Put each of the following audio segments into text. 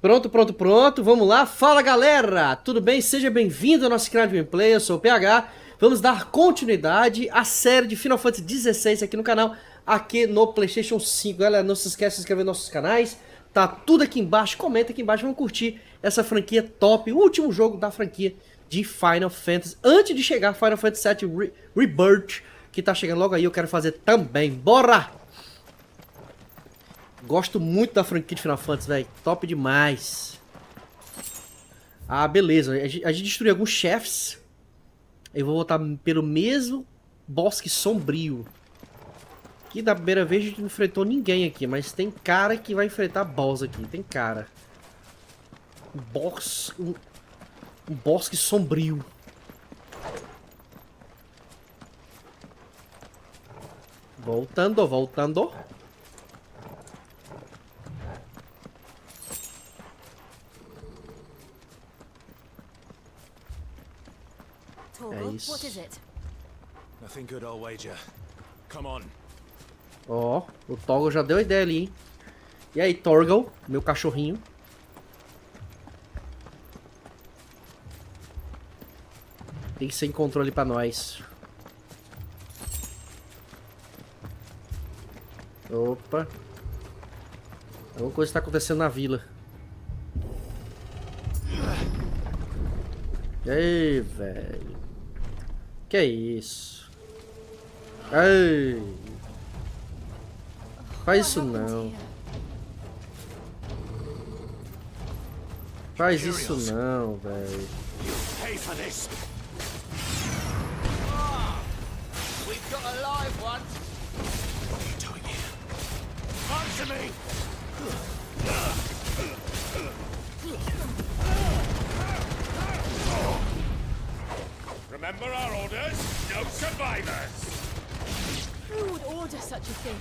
Pronto, pronto, pronto, vamos lá. Fala galera, tudo bem? Seja bem-vindo ao nosso canal de gameplay, eu sou o PH. Vamos dar continuidade à série de Final Fantasy XVI aqui no canal, aqui no PlayStation 5. Galera, não se esqueça de se inscrever nos nossos canais, tá tudo aqui embaixo, comenta aqui embaixo, vamos curtir essa franquia top, o último jogo da franquia de Final Fantasy, antes de chegar Final Fantasy VII Rebirth, que tá chegando logo aí, eu quero fazer também. Bora! Gosto muito da franquia de Final Fantasy, velho. Top demais. Ah, beleza. A gente destruiu alguns chefes. Eu vou voltar pelo mesmo bosque sombrio. Que da primeira vez a gente não enfrentou ninguém aqui. Mas tem cara que vai enfrentar boss aqui. Tem cara. Um bosque sombrio. Voltando, voltando. É isso. Ó, o Toggle já deu a ideia ali, hein? E aí, Torgal, meu cachorrinho. Tem que ser em controle pra nós. Opa. Alguma coisa tá acontecendo na vila. Ei, velho. Que é isso? Ei. Faz isso não. Faz isso não, velho. Remember our orders? No survivors! Who would order such a thing?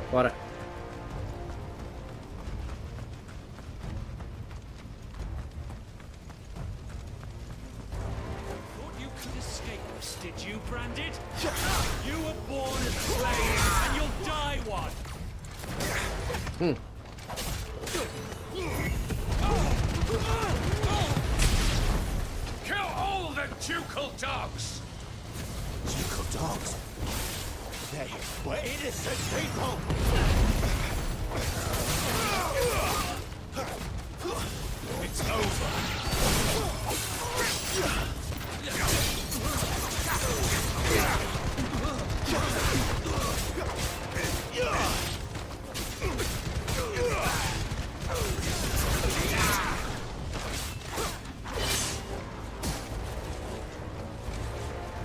Bora. Thought you could escape us, did you, Branded? You were born a slave, and you'll die one! Kill all the ducal dogs! Ducal dogs? They were innocent people! It's over!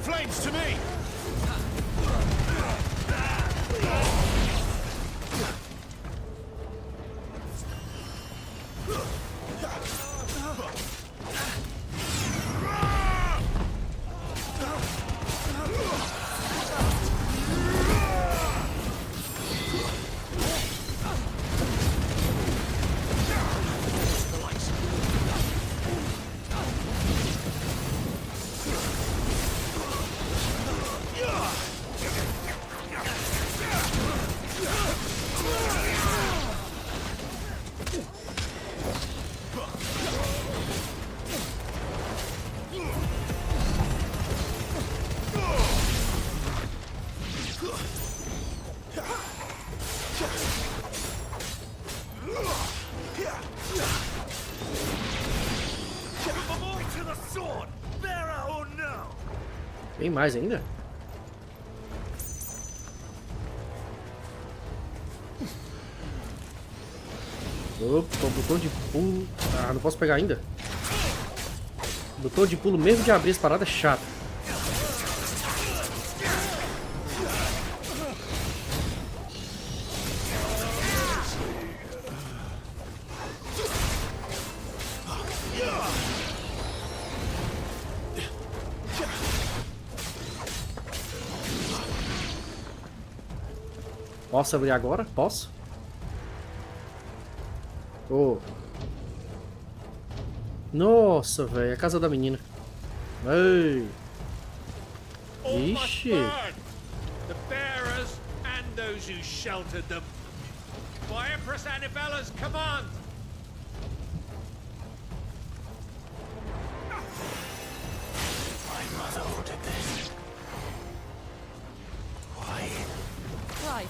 Flames to me! Tem mais ainda? Opa, botão de pulo. Ah, não posso pegar ainda. Botão de pulo mesmo de abrir essa parada é chato. Posso abrir agora? Posso? Oh. Nossa, velho. A casa da menina. Ei. Almost Ixi. burned. The bearers and those who sheltered them. By Empress Annivella's command. My mother ordered this. Why? Clive,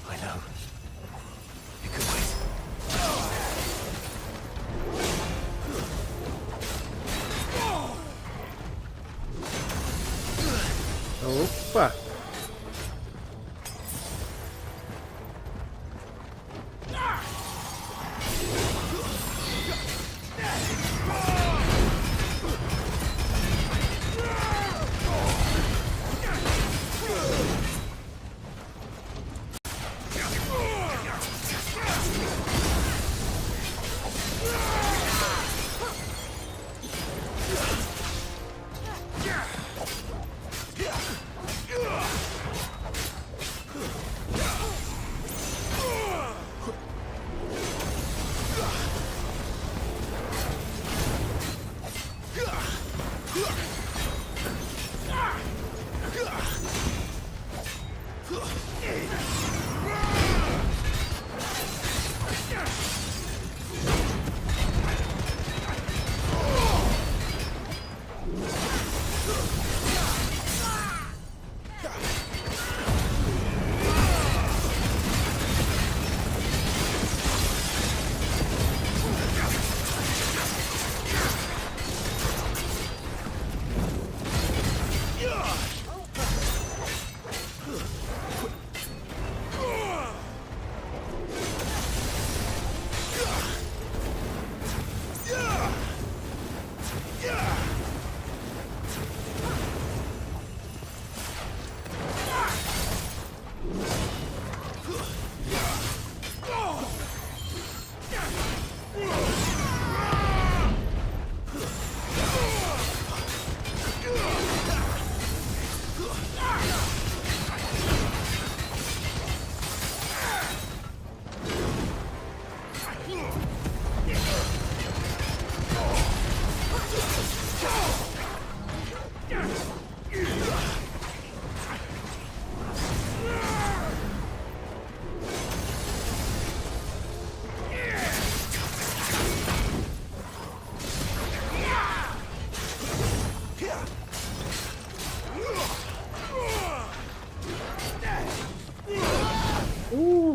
I know. You can wait. Opa.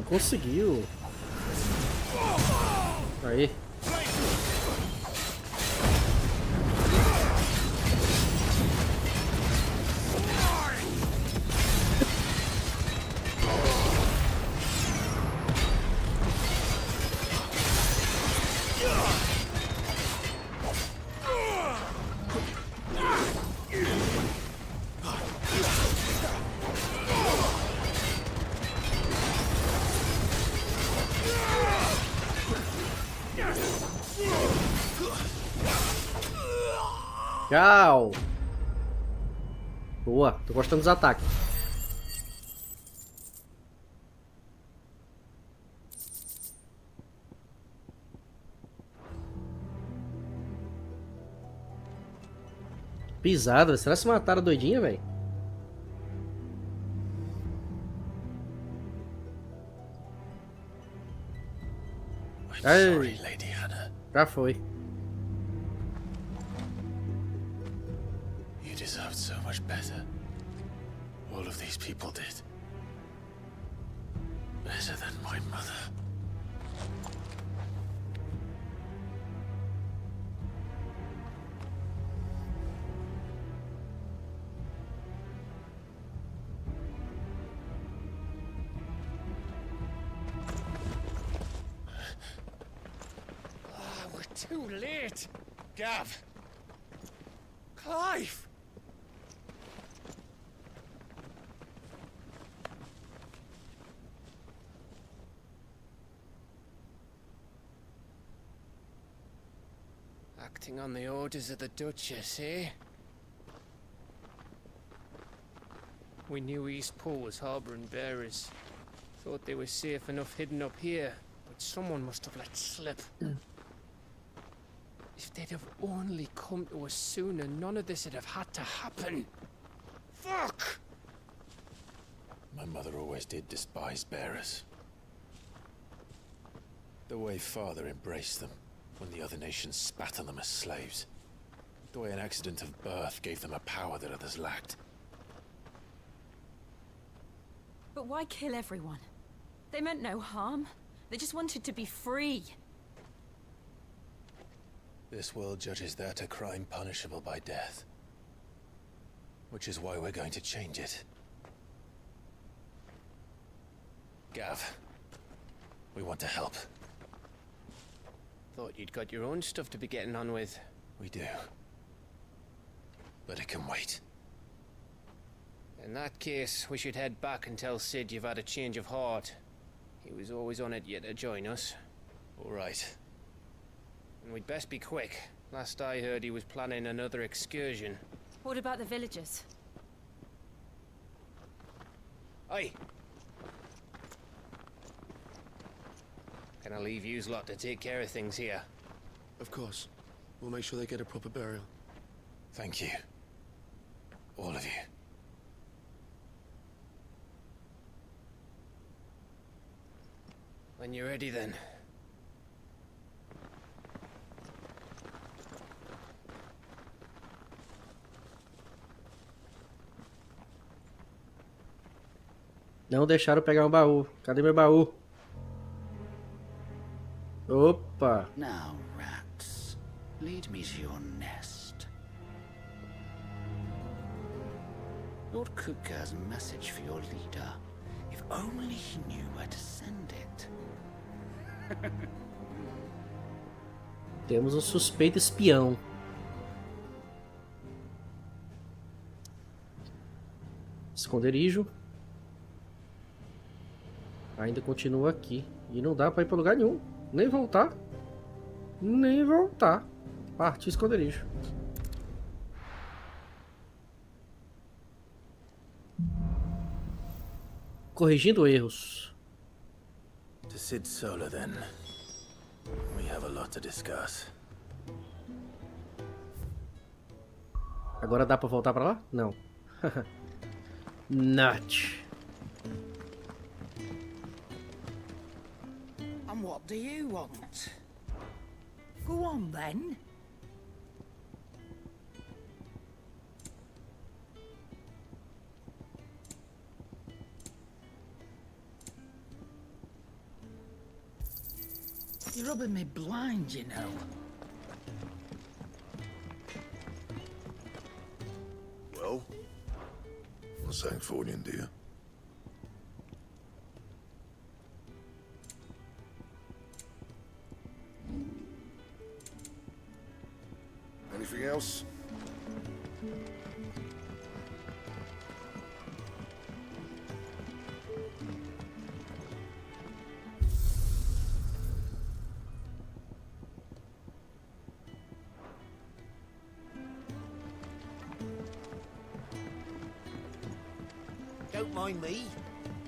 Conseguiu. Aí. Tchau. Boa, tô gostando dos ataques. Pisada, será que se mataram a doidinha, velho? Sorry, Lady Hannah. Já foi. You deserved so much better. All of these people did. Better than my mother. too late. Gav. Clive. Acting on the orders of the Duchess, eh? We knew East Pole was harbouring bearers. Thought they were safe enough hidden up here, but someone must have let slip. If they'd have only come to us sooner, none of this would have had to happen. Fuck! My mother always did despise bearers. The way father embraced them when the other nations spat on them as slaves. The way an accident of birth gave them a power that others lacked. But why kill everyone? They meant no harm. They just wanted to be free. This world judges that a crime punishable by death. Which is why we're going to change it. Gav, we want to help. Thought you'd got your own stuff to be getting on with. We do. But it can wait. In that case, we should head back and tell Sid you've had a change of heart. He was always on it yet to join us. All right. And we'd best be quick. Last I heard, he was planning another excursion. What about the villagers? Aye. Can I leave yous lot to take care of things here? Of course. We'll make sure they get a proper burial. Thank you. All of you. When you're ready, then. Não deixaram pegar um baú. Cadê meu baú? Opa! Now, rats, lead me to your nest. Lord Cook has a message for your leader. If only he knew where to send it. Temos um suspeito espião. Esconderijo. Ainda continua aqui. E não dá pra ir pra lugar nenhum. Nem voltar. Nem voltar. Partiu esconderijo. Corrigindo erros. To Sid Solar, then. We have a lot to discuss. Agora dá pra voltar pra lá? Não. Not. And what do you want? Go on, then. You're rubbing me blind, you know. Well, what's that for you, dear? Anything else? Don't mind me.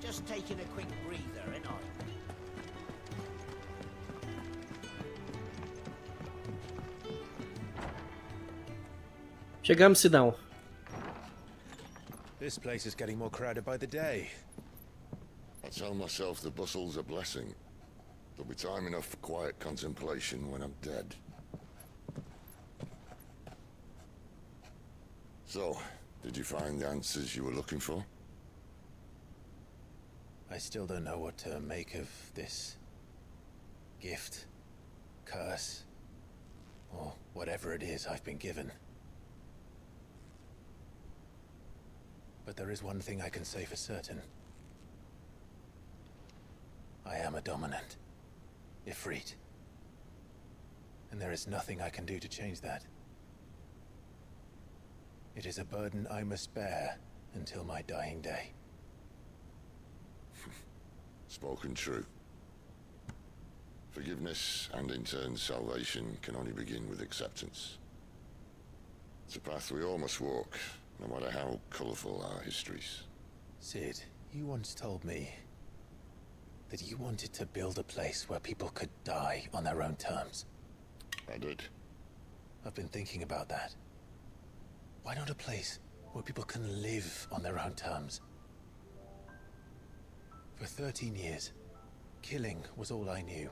Just taking a quick breather, ain't I? Chegamos, Sidão. This place is getting more crowded by the day. I tell myself the bustle's a blessing. There'll be time enough for quiet contemplation when I'm dead. So, did you find the answers you were looking for? I still don't know what to make of this gift, curse, or whatever it is I've been given. But there is one thing I can say for certain. I am a dominant, Ifrit. and there is nothing I can do to change that. It is a burden I must bear until my dying day. Spoken true. Forgiveness and in turn salvation can only begin with acceptance. It's a path we all must walk, no matter how colourful our histories. Sid, you once told me that you wanted to build a place where people could die on their own terms. I did. I've been thinking about that. Why not a place where people can live on their own terms? For 13 years, killing was all I knew.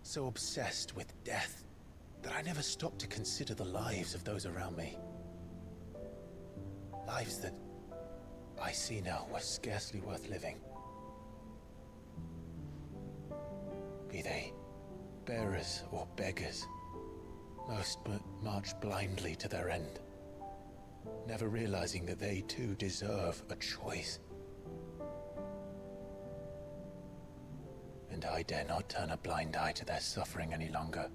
So obsessed with death that I never stopped to consider the lives of those around me. Lives that I see now were scarcely worth living. Be they bearers or beggars, most march blindly to their end, never realizing that they too deserve a choice. And I dare not turn a blind eye to their suffering any longer.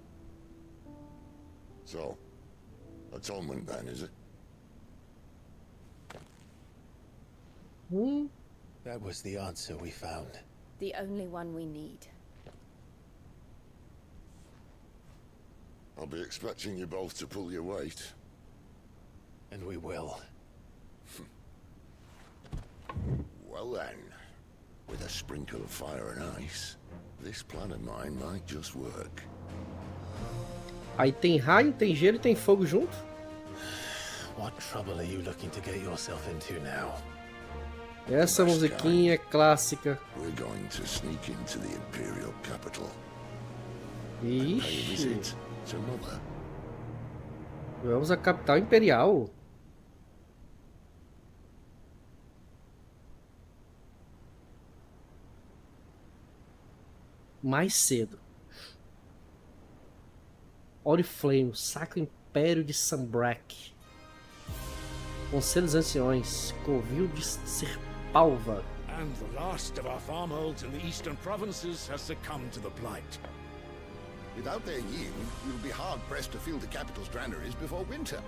So, atonement then, is it? That was the answer we found. The only one we need. I'll be expecting you both to pull your weight. And we will. Well then, with a sprinkle of fire and ice, this plan of mine might just work. Aí tem raio, tem gelo e tem fogo junto. What trouble are you looking to get yourself into now? Essa musiquinha é clássica. We're going to sneak into the Imperial capital. Pay a Ixi. visit to Mother. Vamos à capital imperial. Mais cedo. Oriflame, Sacro Império de Sanbreque. Conselho dos Anciões, Covil de Serpalva. And the last of our farmholds in the eastern provinces has succumbed to the blight. Without their yield, you'll be hard-pressed to fill the capital's granaries before winter.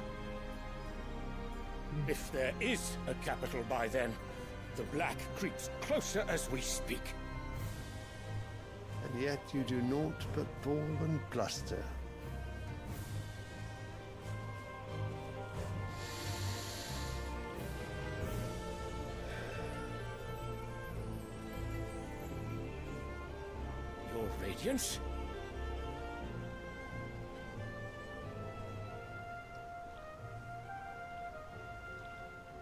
If there is a capital by then, the black creeps closer as we speak. And yet you do naught but bawl and bluster. Your Radiance?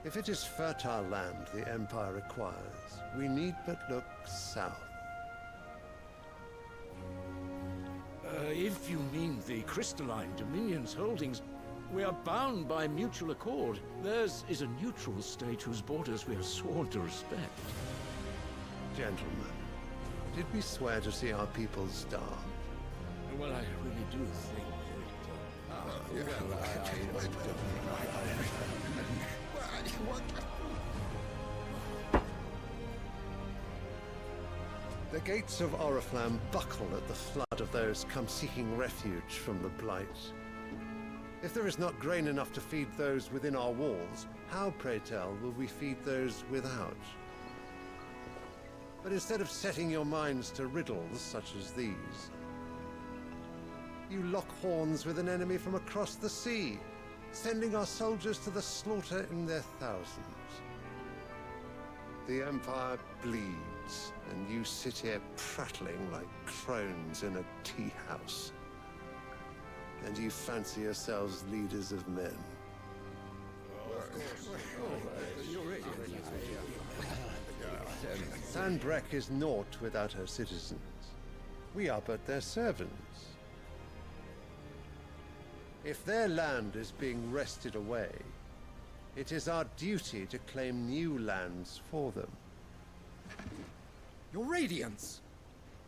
If it is fertile land the Empire requires, we need but look south. If you mean the crystalline Dominion's holdings, we are bound by mutual accord. Theirs is a neutral state whose borders we are sworn to respect. Gentlemen, did we swear to see our people starve? Well, I really do think The gates of Oriflamme buckle at the flood of those come seeking refuge from the blight. If there is not grain enough to feed those within our walls, how, pray tell, will we feed those without? But instead of setting your minds to riddles such as these, you lock horns with an enemy from across the sea, sending our soldiers to the slaughter in their thousands. The Empire bleeds, and you sit here prattling like crones in a tea house. And you fancy yourselves leaders of men. Sanbreque is naught without her citizens. We are but their servants. If their land is being wrested away, it is our duty to claim new lands for them. Your Radiance!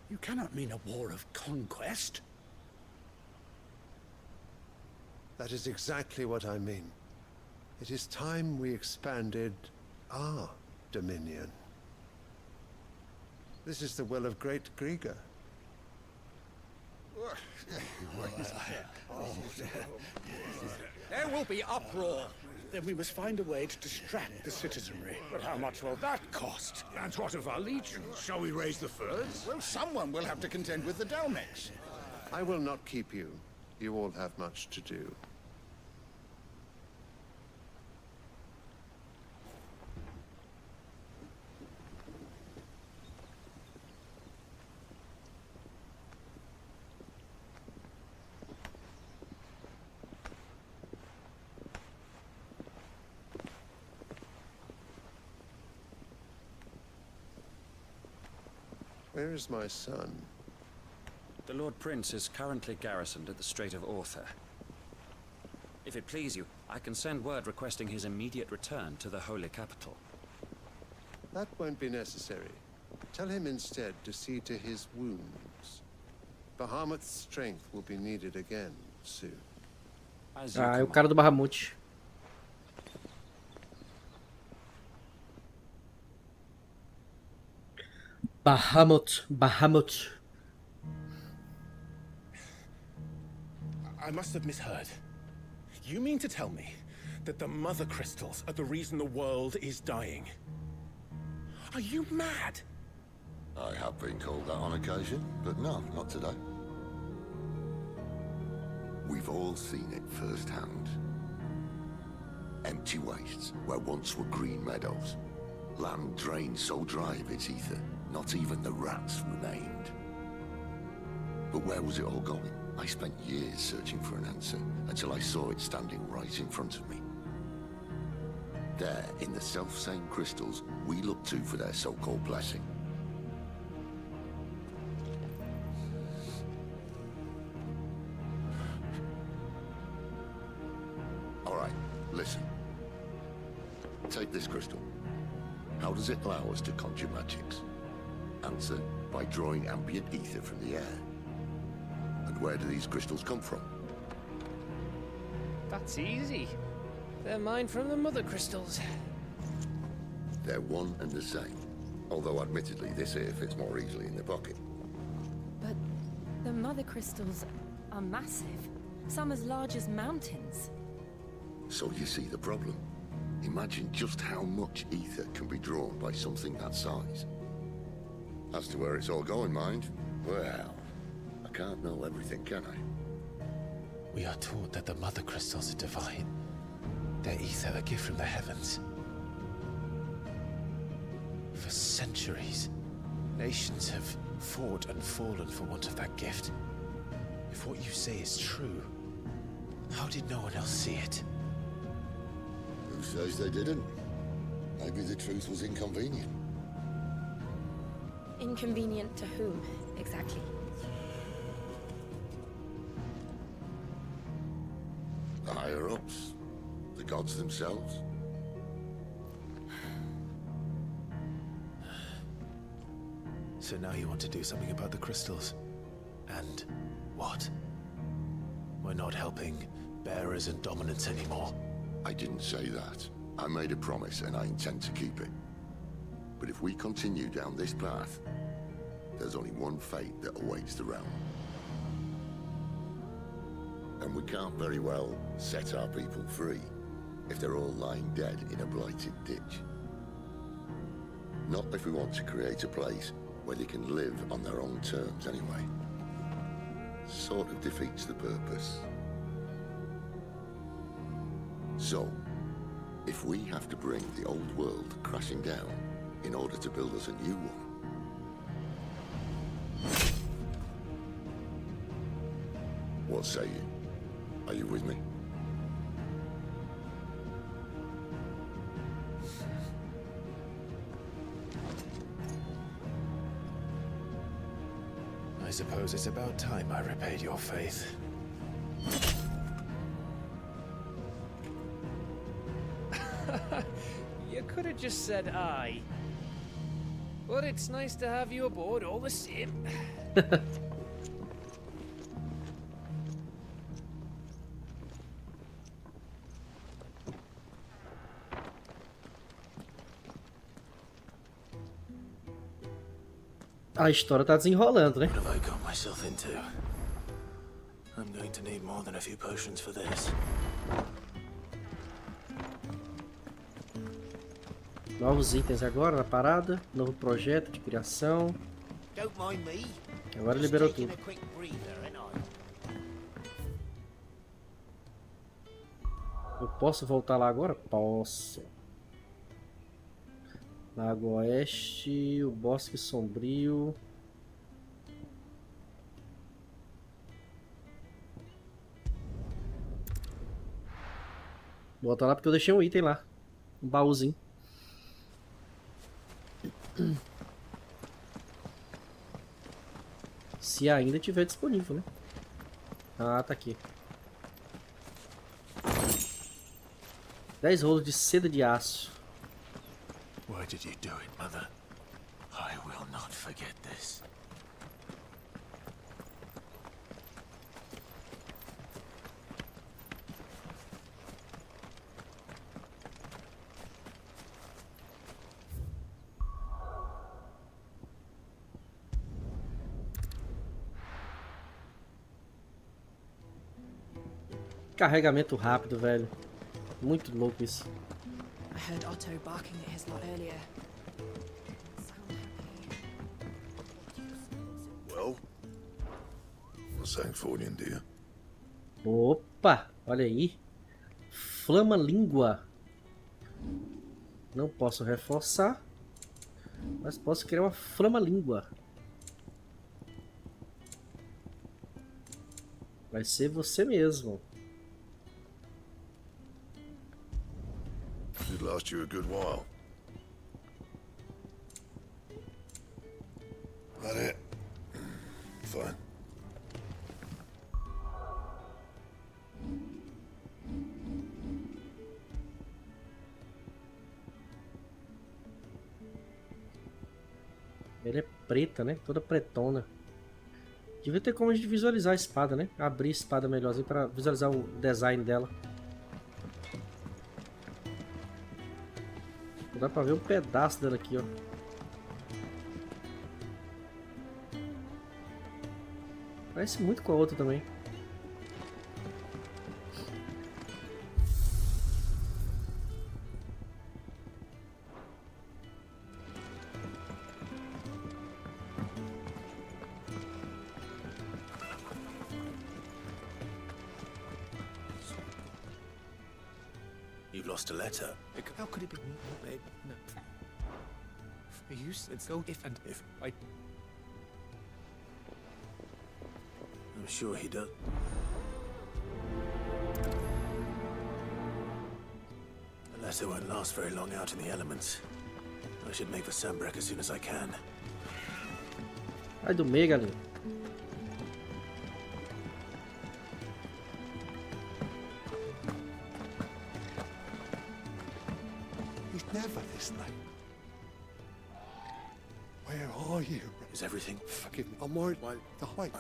You cannot mean a war of conquest. That is exactly what I mean. It is time we expanded our dominion. This is the will of great Grieger. There will be uproar. Then we must find a way to distract the citizenry. But how much will that cost? And what of our legions? Shall we raise the furs? Well, someone will have to contend with the Dalmex. I will not keep you. You all have much to do. Where is my son? The Lord Prince is currently garrisoned at the Strait of Arthur. If it please you, I can send word requesting his immediate return to the Holy Capital. That won't be necessary. Tell him instead to see to his wounds. Bahamut's strength will be needed again soon. Ah, é o cara do Bahamut. Bahamut. I must have misheard. You mean to tell me that the mother crystals are the reason the world is dying? Are you mad? I have been called that on occasion, but no, not today. We've all seen it firsthand. Empty wastes where once were green meadows. Land drained so dry of its ether, not even the rats remained. But where was it all going? I spent years searching for an answer, until I saw it standing right in front of me. There, in the self-same crystals we look to for their so-called blessing. All right, listen. Take this crystal. How does it allow us to conjure magics? Answer, by drawing ambient ether from the air. And where do these crystals come from? That's easy. They're mined from the mother crystals. They're one and the same. Although admittedly this here fits more easily in the pocket. But the mother crystals are massive. Some as large as mountains. So you see the problem. Imagine just how much ether can be drawn by something that size. As to where it's all going, mind, well, I can't know everything, can I? We are taught that the mother crystals are divine. Their ether a gift from the heavens. For centuries, nations have fought and fallen for want of that gift. If what you say is true, how did no one else see it? Who says they didn't? Maybe the truth was inconvenient. Inconvenient to whom, exactly? The higher-ups, the gods themselves. So now you want to do something about the crystals? And what? We're not helping bearers and dominants anymore. I didn't say that. I made a promise and I intend to keep it. But if we continue down this path, there's only one fate that awaits the realm. And we can't very well set our people free if they're all lying dead in a blighted ditch. Not if we want to create a place where they can live on their own terms anyway. Sort of defeats the purpose. So, if we have to bring the old world crashing down in order to build us a new one, what say you? Are you with me? I suppose it's about time I repaid your faith. You could have just said aye. But it's nice to have you aboard all the same. A história tá desenrolando, né? What have I got myself into? I'm going to need more than a few potions for this. Novos itens agora na parada. Novo projeto de criação. Don't mind me. Agora liberou tudo. Eu posso voltar lá agora? Posso. Lago Oeste, o Bosque Sombrio. Vou voltar lá porque eu deixei um item lá. Um baúzinho. Se ainda tiver disponível, né? Ah, tá aqui. 10 rolos de seda de aço. Why did you do it, Mother? I will not forget this. Carregamento rápido, velho. Muito louco isso. I heard Otto barking at his lot earlier. Well, what's that for you, dear? Opa, olha aí. Flama-língua. Não posso reforçar, mas posso criar uma flama-língua. Vai ser você mesmo. Should last you a good while. That it? Fine. Ela é preta, né? Toda pretona. Devia ter como a gente visualizar a espada, né? Abrir a espada melhorzinho para visualizar o design dela. Dá pra ver um pedaço dela aqui, ó. Parece muito com a outra também. You've lost a letter. How could it be? No. For you, it's go if and if I. I'm sure he does. The letter won't last very long out in the elements. I should make for Sambrek as soon as I can. Sai do meio, galinha. Never this night. Where are you? Is everything? Forgive me. I'm worried. Why? The height.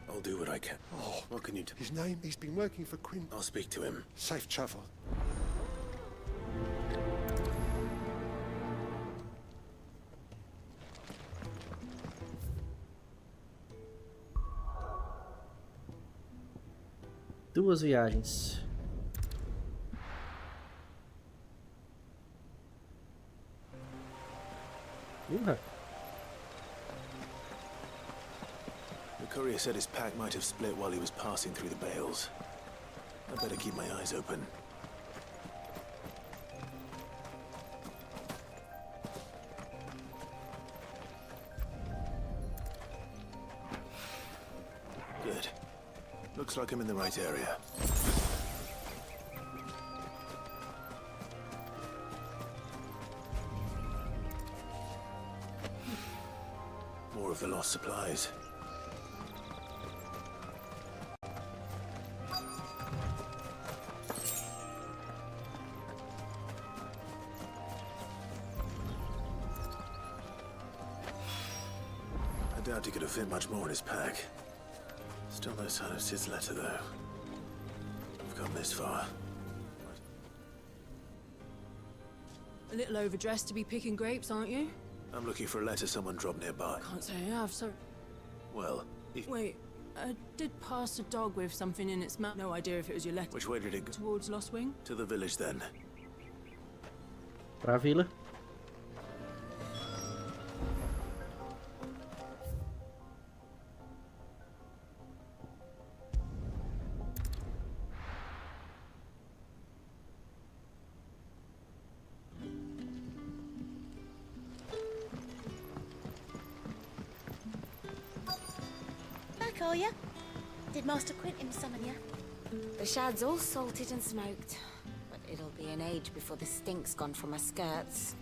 I'll do what I can. Oh, what can you do? His name. He's been working for Quinn. I'll speak to him. Safe travel. Duas viagens. The courier said his pack might have split while he was passing through the bales. I better keep my eyes open. Good. Looks like I'm in the right area. More of the lost supplies. I doubt he could have fit much more in his pack. Still no sign of Sid's letter, though. We've come this far. A little overdressed to be picking grapes, aren't you? I'm looking for a letter someone dropped nearby. Can't say I have, so... Well, Wait, I did pass a dog with something in its mouth. No idea if it was your letter. Which way did it go? Towards Lost Wing? To the village, then. Pra vila. Back, are ya? Did Master Quentin summon ya? The shad's all salted and smoked, but it'll be an age before the stink's gone from her skirts.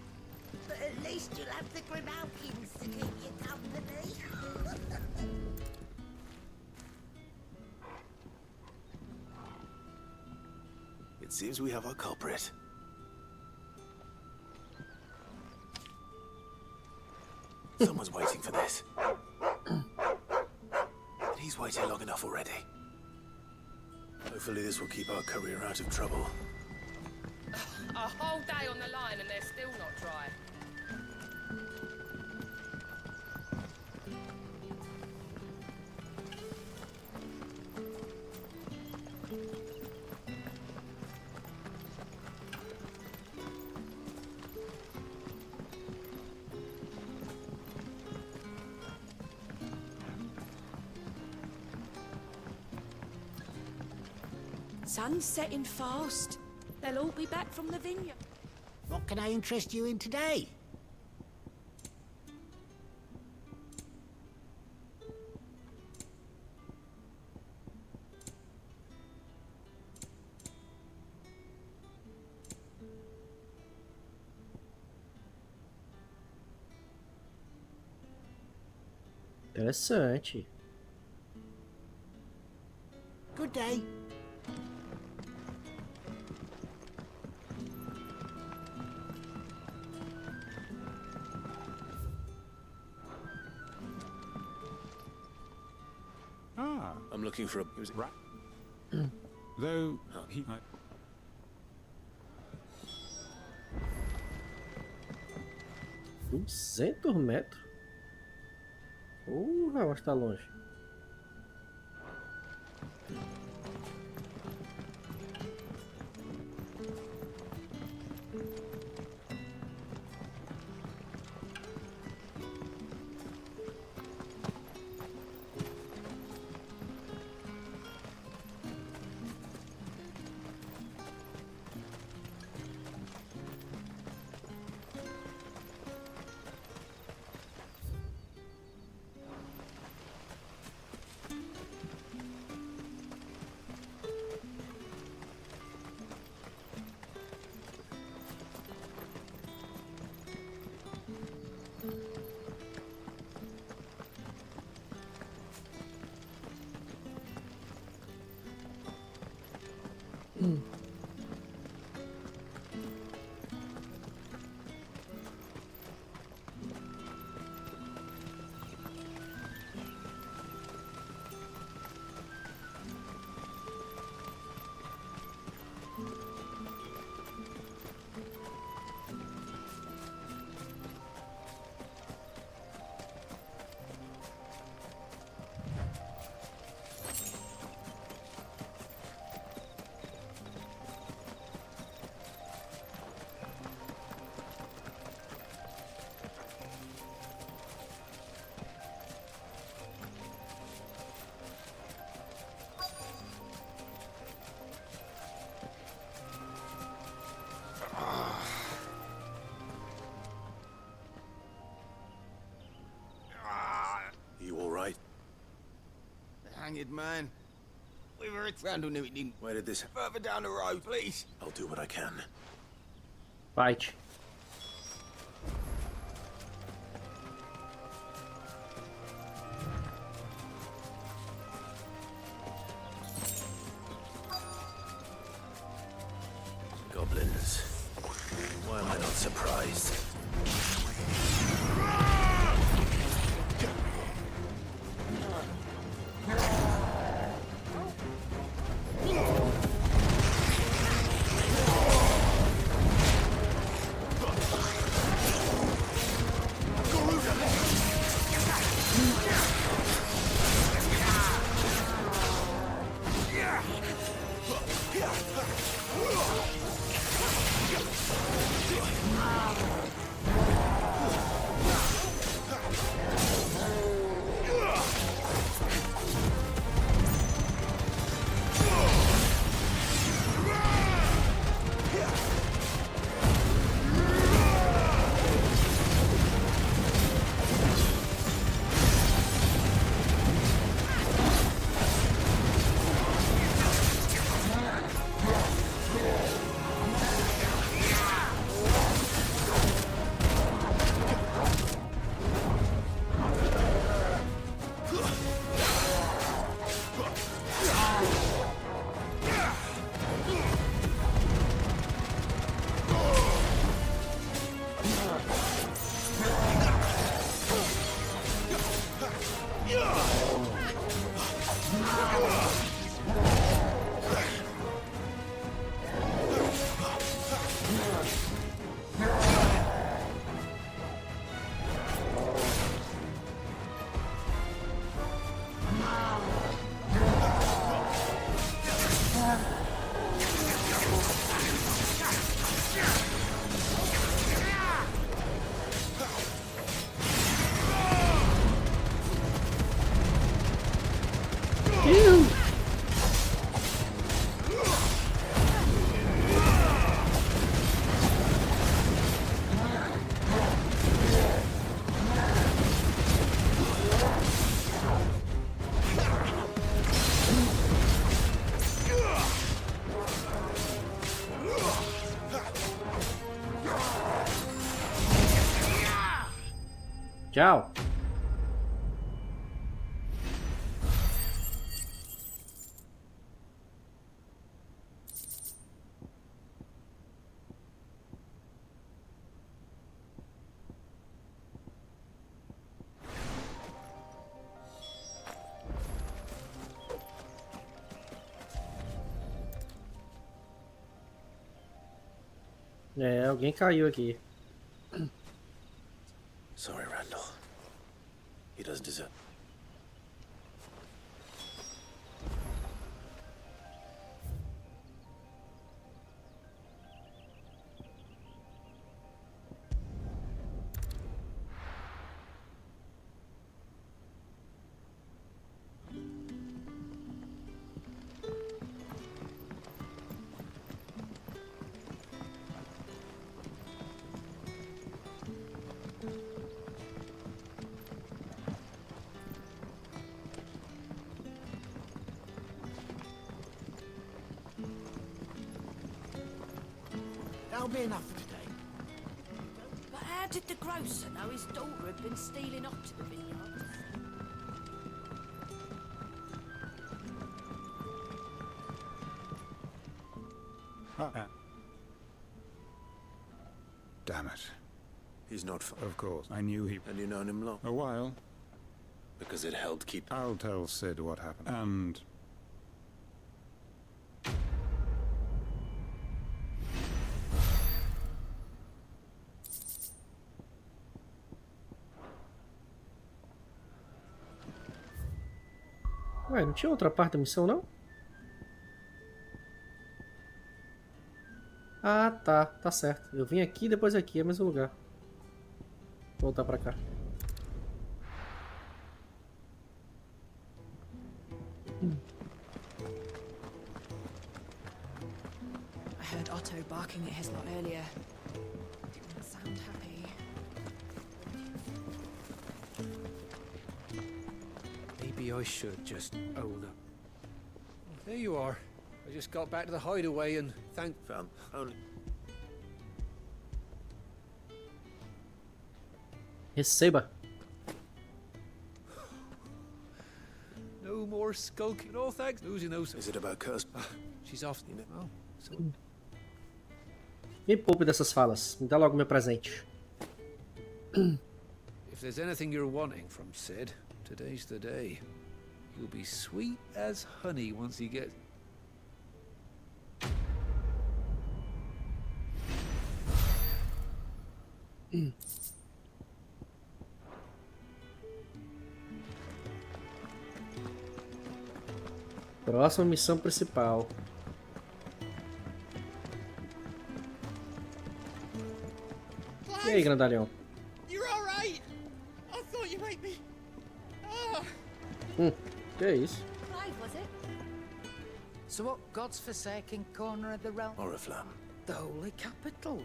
But at least you'll have the Grimalkins to keep you company. It seems we have our culprit. Someone's waiting for this. And he's waited long enough already. Hopefully this will keep our career out of trouble. A whole day on the line and they're still not dry. Sun's setting fast. They'll all be back from the vineyard. What can I interest you in today? Interessante. Good day. I'm looking for a... Was it right? Though he... $200 eu acho que tá longe. You all right? The hanged man. We were at Randall knew it didn't. Where did this... Further down the road, please. I'll do what I can. Fight. Goblins. Why am I not surprised? Tchau. É, alguém caiu aqui. Sorry, Randall. He doesn't deserve. That'll be enough for today. But how did the grocer know his daughter had been stealing off to the vineyard? Damn it. He's not Of course, I knew he... And you known him long? A while. Because it held keep... I'll tell Sid what happened. And... Ué, não tinha outra parte da missão, não? Ah, tá. Tá certo. Eu vim aqui e depois aqui. É o mesmo lugar. Vou voltar pra cá. I heard Otto barking at his lot earlier. Didn't sound happy. Maybe I should just own up. There you are. I just got back to the hideaway and Found only... Receba. No more skulking. No thanks. Losing those. Is it about Kirst? She's off. Oh, so... Me poupe dessas falas. Me dá logo meu presente. If there's anything you're wanting from Sid, today's the day. He'll be sweet as honey once he gets... Próxima missão principal. E aí, grandalhão? You're all right. I thought you might be. Ah. Que é isso? Clive, was it? So what God's forsaken corner of the realm? Oriflamme. The holy capital.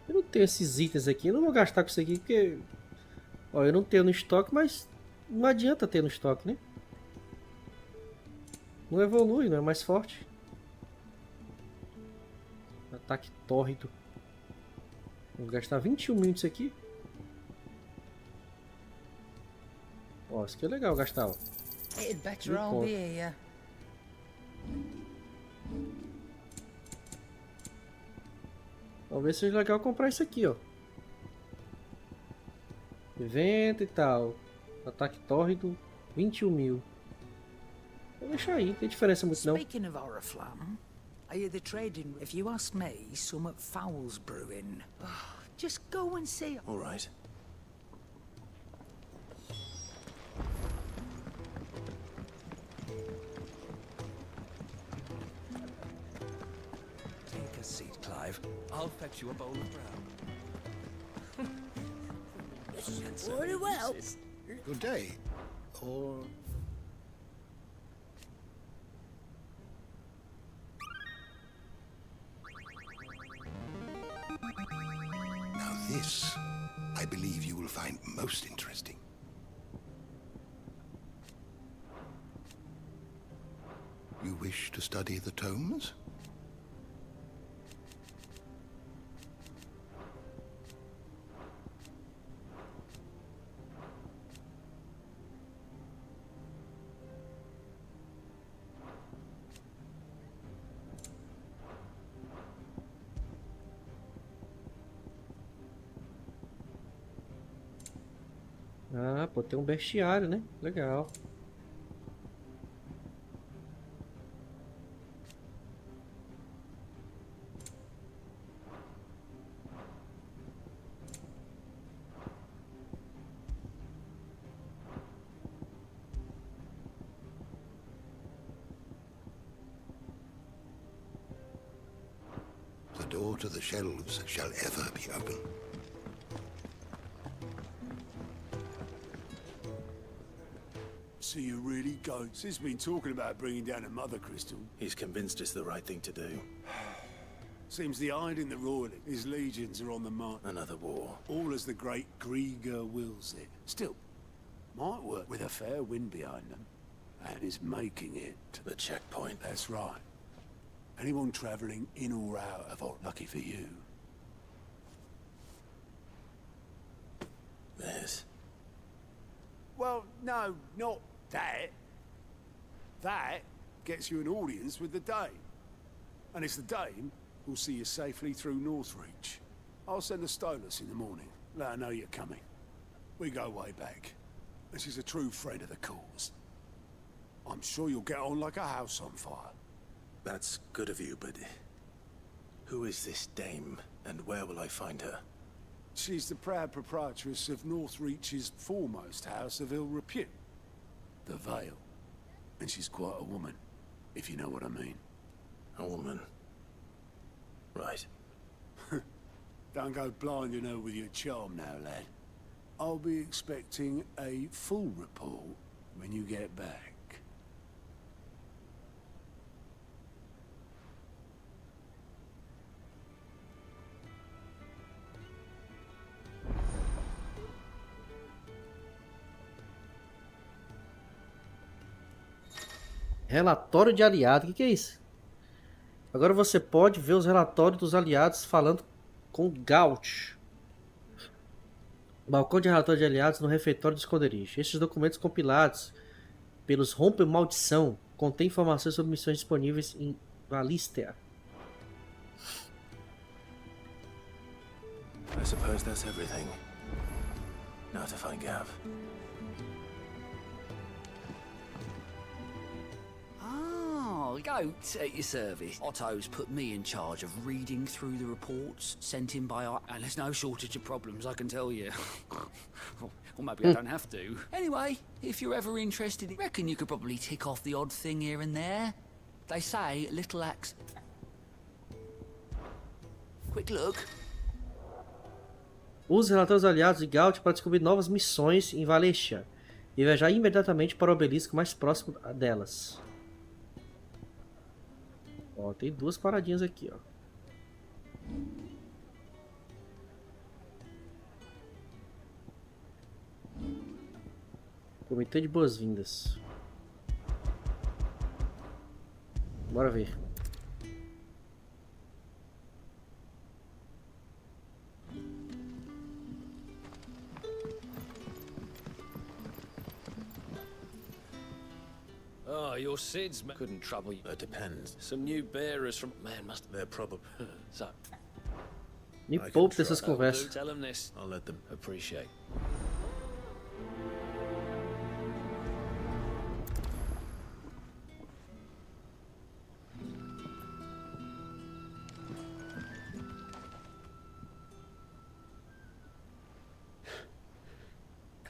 Eu não tenho esses itens aqui. Eu não vou gastar com isso aqui porque... Ó, eu não tenho no estoque, mas não adianta ter no estoque, né? Não evolui, não é mais forte. Ataque tórrido. Vou gastar 21 mil nisso aqui. Ó, isso aqui é legal gastar, ó. It'd better all be here. Talvez seja legal comprar isso aqui, ó. Evento e tal. Ataque tórrido, 21 mil. Vou deixar aí, não tem diferença muito não. Speaking of Oriflamme, are you the trading? If you ask me, some at Fowl's brewing. Just go and see. All right. Take a seat, Clive. I'll fetch you a bowl of brown. Very well. Good day. Or... Now this, I believe you will find most interesting. You wish to study the tomes? Ah, pô, tem um bestiário, né? Legal. The door to the shelves shall ever be open. So you really go? Sis been talking about bringing down a mother crystal. He's convinced it's the right thing to do. Seems the Iron in the royal, his legions are on the march. Another war. All as the great Grieger wills it. Still, might work with a fair wind behind them. And is making it. To the checkpoint. That's right. Anyone travelling in or out of Ort, lucky for you. This. Well, no, not that. That gets you an audience with the Dame. And it's the Dame who'll see you safely through Northreach. I'll send a Stolas in the morning. Let her know you're coming. We go way back. And she's a true friend of the cause. I'm sure you'll get on like a house on fire. That's good of you, but... who is this Dame, and where will I find her? She's the proud proprietress of Northreach's foremost house of ill repute. The Vale. And she's quite a woman, if you know what I mean. A woman. Right. Don't go blinding her with your charm now, lad. I'll be expecting a full report when you get back. Relatório de aliado, o que é isso? Agora você pode ver os relatórios dos aliados falando com Gaut. Balcão de relatório de aliados no refeitório do esconderijo. Estes documentos compilados pelos Rompe Maldição contêm informações sobre missões disponíveis em Valistea. I suppose that's everything. Now to find Gav. Goat at your service. Otto's put me in charge of reading through the reports sent in by our... And there's no shortage of problems, I can tell you. Or maybe I don't have to. Anyway, if you're ever interested, I reckon you could probably tick off the odd thing here and there. They say little acts... Quick look. Use relatórios aliados de Gaut para descobrir novas missões em Valestia e viajar imediatamente para o obelisco mais próximo delas. Ó, tem duas paradinhas aqui, ó. Comitê de boas-vindas. Bora ver. your SIDS couldn't trouble you. It depends. Some new bearers from man must. They're probably. So. Me poupe dessas conversas. Tell them this. I'll let them appreciate.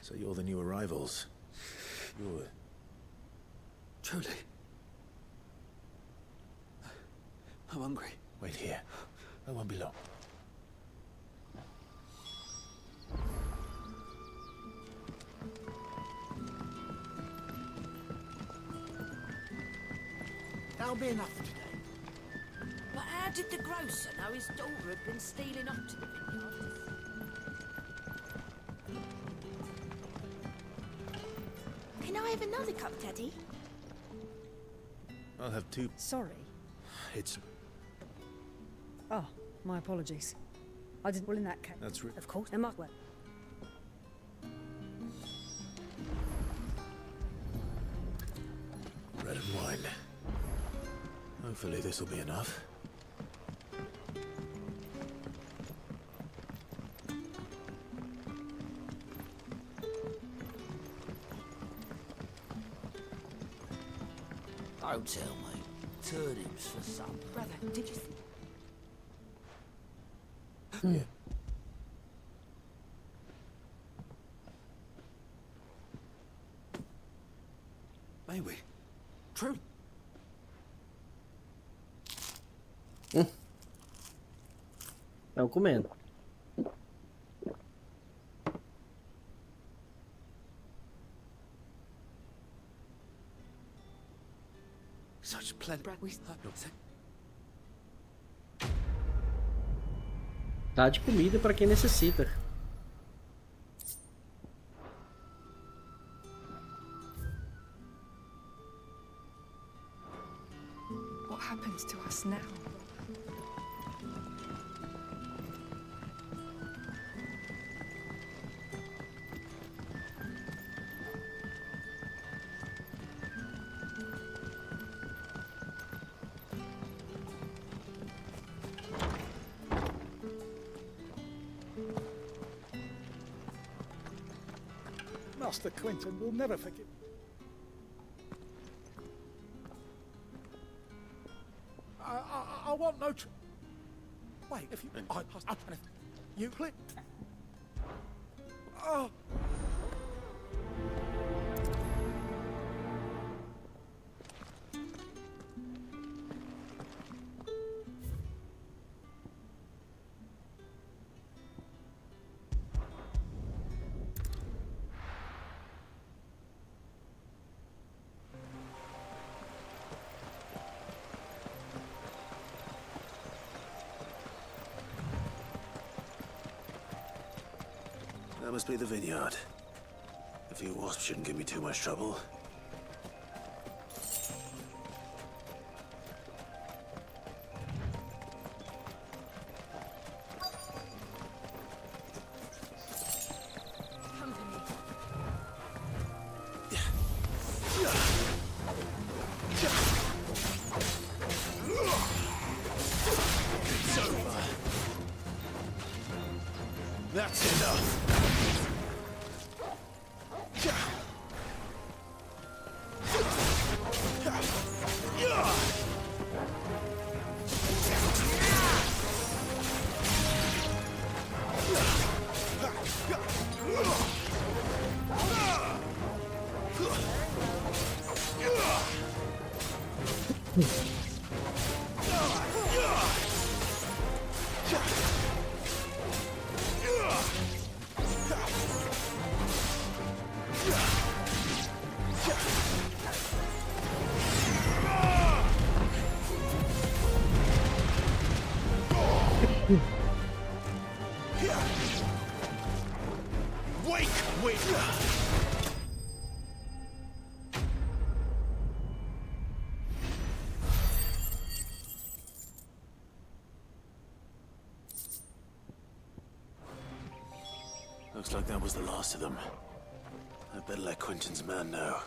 So you're the new arrivals. You're... Truly. I'm hungry. Wait here. I won't be long. That'll be enough for today. But how did the grocer know his daughter had been stealing off to the vineyard? Can I have another cup, Daddy? I'll have 2. Sorry. It's... Oh, my apologies. I didn't. Well, in that case. That's of course. I must. Well. Bread and wine. Hopefully this will be enough. Don't tell me. Turnips for supper. Brother, did you see? Yeah. May we? True. Estão comendo. Such plenty. Tá de comida para quem necessita. What happens to us now? Master Quentin will never forgive. I want no. Wait, if you. You click. Oh. That must be the vineyard. A few wasps shouldn't give me too much trouble. Come to me. It's over. That's enough. Looks like that was the last of them. I better let Quentin's man know.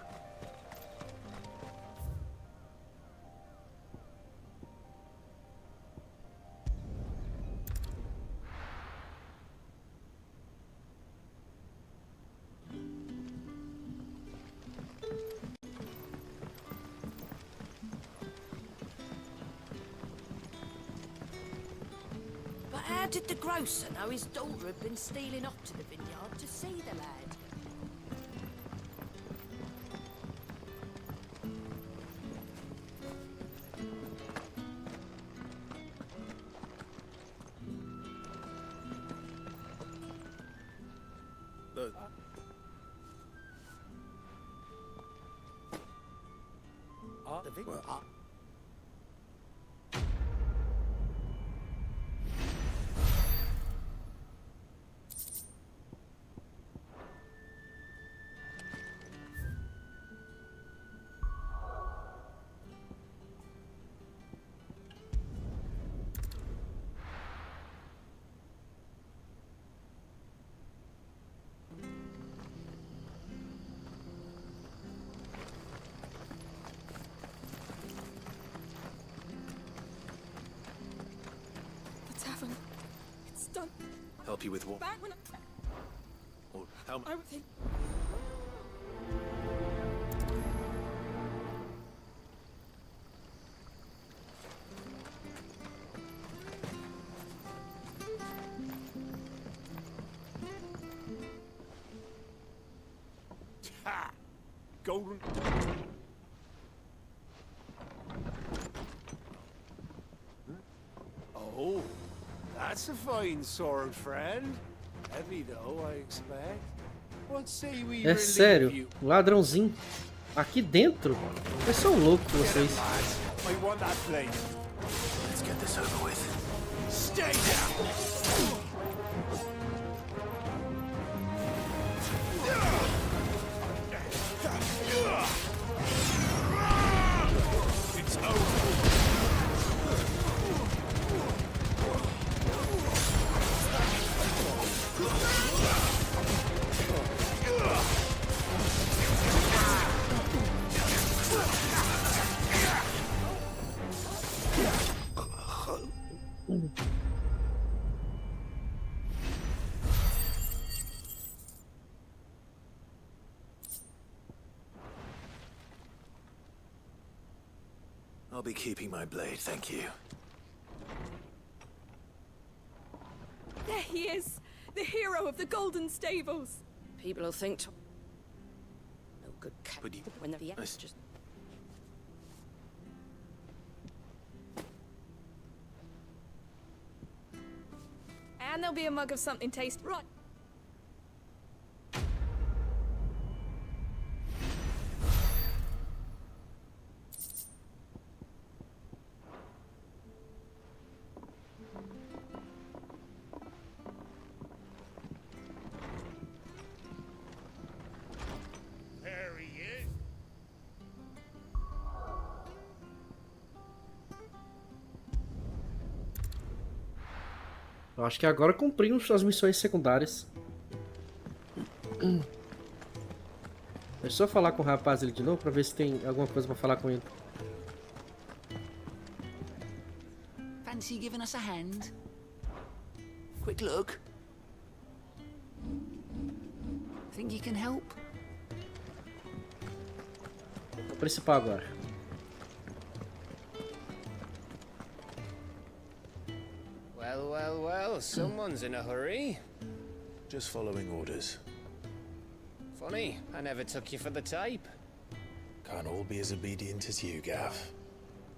how did the grocer know his daughter had been stealing off to the vineyard to see the lad? It's done. Help you with what? Back when Or how I would think. Ha! Golden. Oh, that's a fine sword, friend. Heavy though, I expect. What say we É sério, ladrãozinho. Aqui dentro? Vocês são loucos, vocês. I want that blade. Let's get this over with. Stay down. It's over. I'll be keeping my blade, thank you. There he is, the hero of the Golden Stables. People will think. No good cat. But you, When the just. And there'll be a mug of something tasty. Right. There he is. Eu acho que agora cumprimos as missões secundárias. Deixa eu só falar com o rapaz ali de novo pra ver se tem alguma coisa pra falar com ele. Fancy giving us a hand? Quick look. Think you can help? O principal agora. Well, well, well, someone's in a hurry. just following orders. Funny, I never took you for the type. Can't all be as obedient as you, Gav.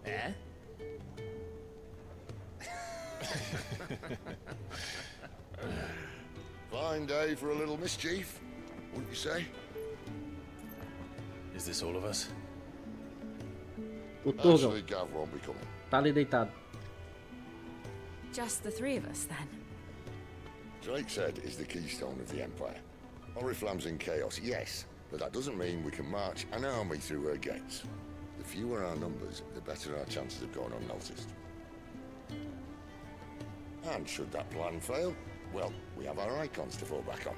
Eh? Fine day for a little mischief, wouldn't you say? Is this all of us? O Torgal Actually, Gav won't be coming. tá ali deitado. Just the three of us, then. Drake said is the keystone of the Empire. Oriflamme's in chaos, yes, but that doesn't mean we can march an army through her gates. The fewer our numbers, the better our chances of going unnoticed. And should that plan fail, well, we have our icons to fall back on.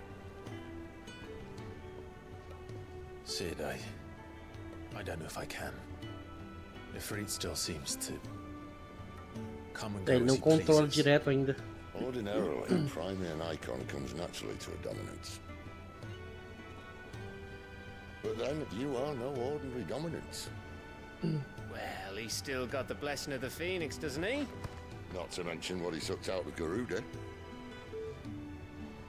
Sid, I don't know if I can. Ifrit still seems to come and go Ele as não he controla pleases. direto ainda. Ordinarily, priming an icon comes naturally to a dominance. But then, you are no ordinary dominance. Well, he's still got the blessing of the Phoenix, doesn't he? Not to mention what he sucked out of Garuda.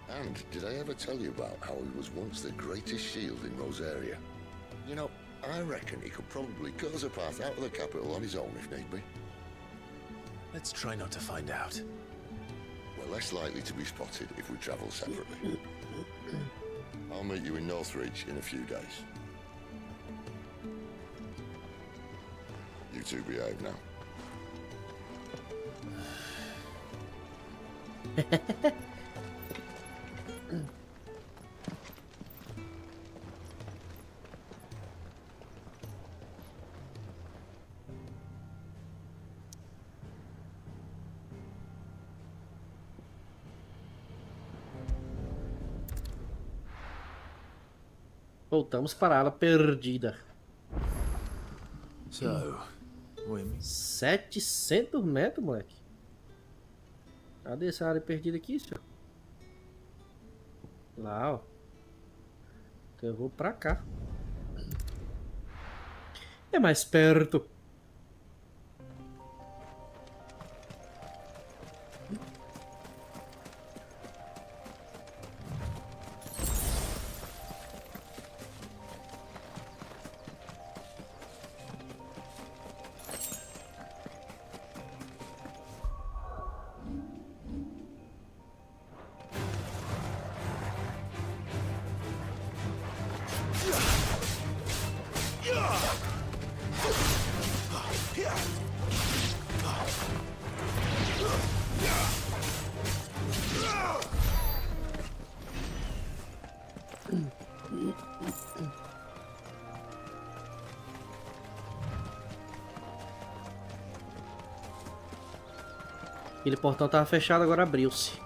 And did I ever tell you about how he was once the greatest shield in Rosaria? You know, I reckon he could probably cut us a path out of the capital on his own if need be. Let's try not to find out. We're less likely to be spotted if we travel separately. I'll meet you in Northreach in a few days. You two behave now. Voltamos para a área perdida. So, 700 metros, moleque. Cadê essa área perdida aqui, senhor? Lá, ó. Então eu vou pra cá. É mais perto. Aquele portão estava fechado, agora abriu-se.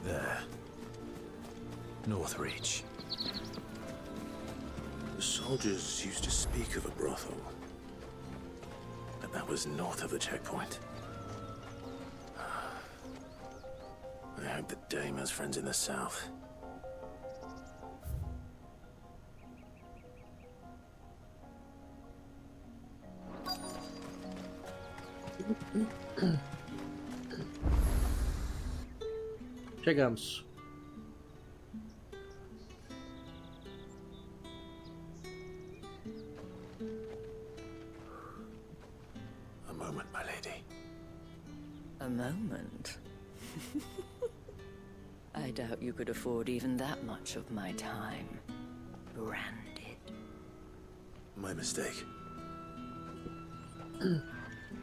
There. Northreach. The soldiers used to speak of a brothel, but that was north of the checkpoint. I hope the dame has friends in the south. Chegamos. A moment, my lady. A moment? I doubt you could afford even that much of my time. Branded. My mistake.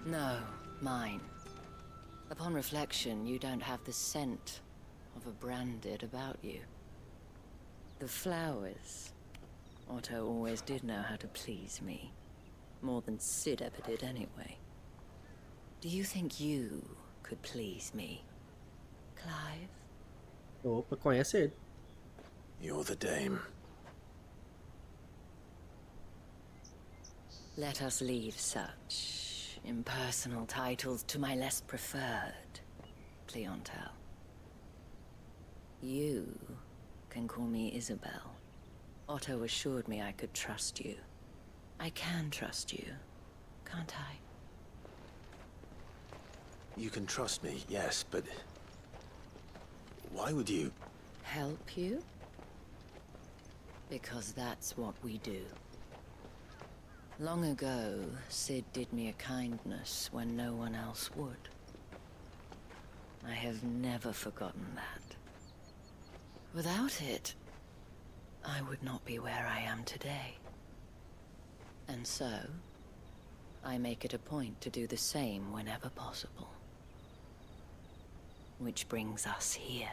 No, mine. Upon reflection, you don't have the scent of a branded about you. The flowers. Otto always did know how to please me. More than Sid ever did anyway. Do you think you could please me, Clive? Opa, conhece ele. You're the dame. Let us leave such impersonal titles to my less preferred clientele. You can call me Isabel. Otto assured me I could trust you. I can trust you, can't I? You can trust me, yes, but why would you? Help you? Because that's what we do. Long ago, Sid did me a kindness when no one else would. I have never forgotten that. Without it, I would not be where I am today. And so, I make it a point to do the same whenever possible. Which brings us here.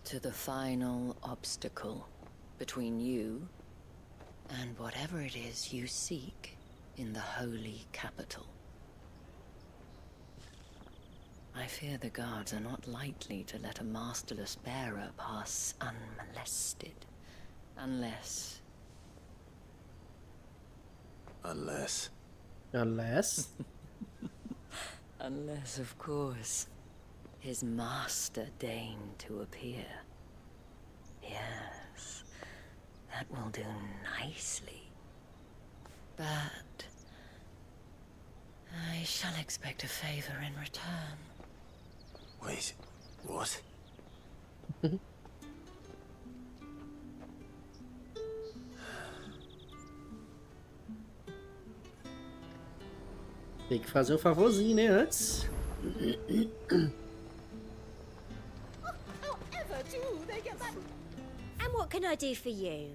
To the final obstacle between you and whatever it is you seek in the holy capital. I fear the guards are not likely to let a masterless bearer pass unmolested. Unless... Unless? Unless, of course, his master deigned to appear. Yes, that will do nicely. But I shall expect a favor in return. Wait, what? Tem que fazer um favorzinho, né, antes. And what can I do for you?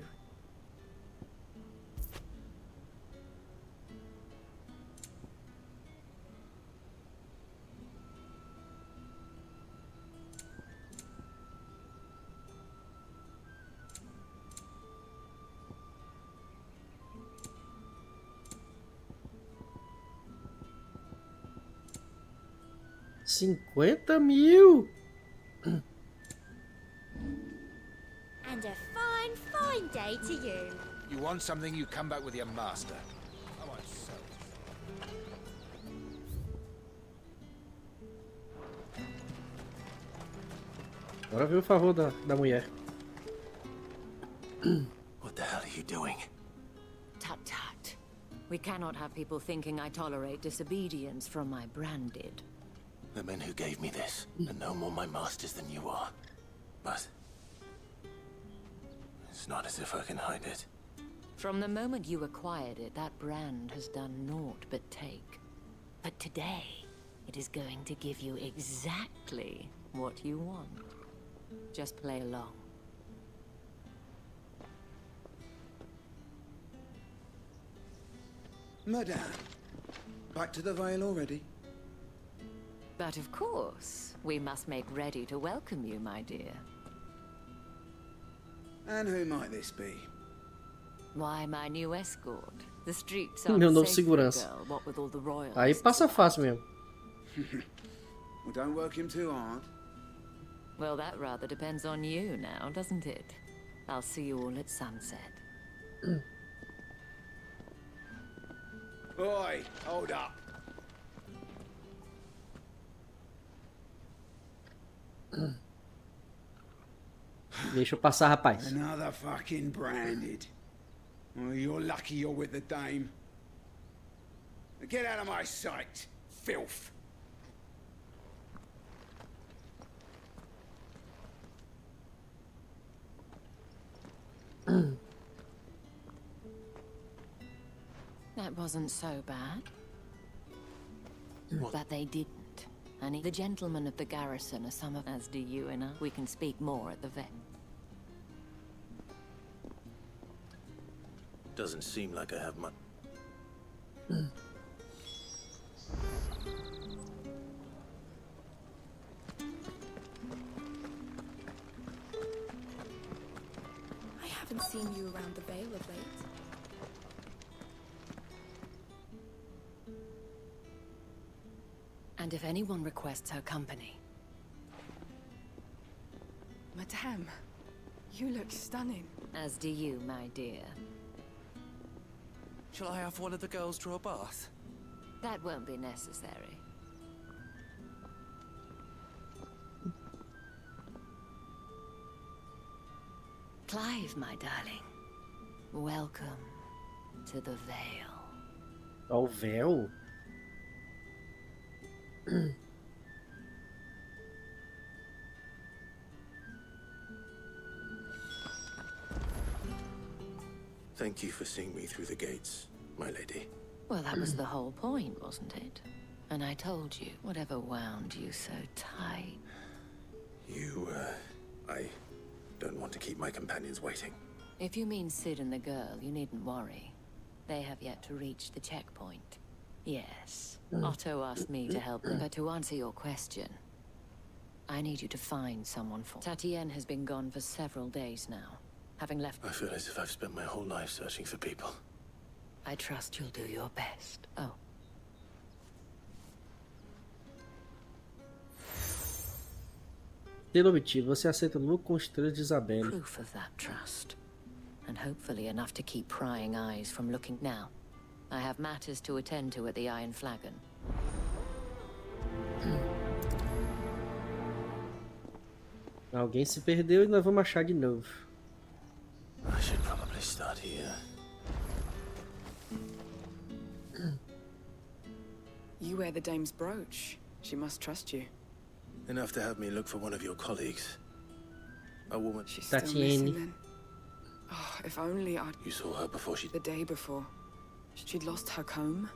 $50.000. And a fine, fine day to you. You want something, you come back with your master. I want so. Agora vem o favor da mulher. What the hell are you doing? Tut tut. We cannot have people thinking I tolerate disobedience from my branded. The men who gave me this are no more my masters than you are. But it's not as if I can hide it. From the moment you acquired it, that brand has done naught but take. But today, it is going to give you exactly what you want. Just play along. Madame, back to the Vale already? But of course, we must make ready to welcome you, my dear. And who might this be? Why, my new escort. The streets are Meu novo safe for a segurança. girl, what with all the royals. Aí passa fácil mesmo. Well, don't work him too hard. Well, that rather depends on you now, doesn't it? I'll see you all at sunset. Oi, hold up. Deixa eu passar, rapaz. Another fucking branded. Well, you're lucky you're with the dame. Get out of my sight, filth. That wasn't so bad. But they didn't. And the gentlemen of the garrison are some of us, do you and I? We can speak more at the vet. Doesn't seem like I have much. I haven't seen you around the Vale of late. And if anyone requests her company... Madame, you look stunning. As do you, my dear. Shall I have one of the girls draw a bath? That won't be necessary. Clive, my darling. Welcome to the Vale. O véu? Thank you for seeing me through the gates, my lady. Well, that was the whole point, wasn't it? And I told you, whatever wound you so tight. I don't want to keep my companions waiting. If you mean Sid and the girl, you needn't worry. They have yet to reach the checkpoint. Yes, Otto asked me to help them, but to answer your question, I need you to find someone for... Tatienne has been gone for several days now, having left... I feel as if I've spent my whole life searching for people. I trust you'll do your best. Oh. Tendo obtido, você aceita o lucro com estrelas de Isabelle. Proof of that trust. And hopefully enough to keep prying eyes from looking now. I have matters to attend to at the Iron Flagon. Alguém se perdeu e nós vamos achar de novo. I should probably start here. You wear the dame's brooch. She must trust you. Enough to have me look for one of your colleagues. A woman. She's still missing then. Oh, if only I'd... You saw her before she... The day before. She'd lost her comb.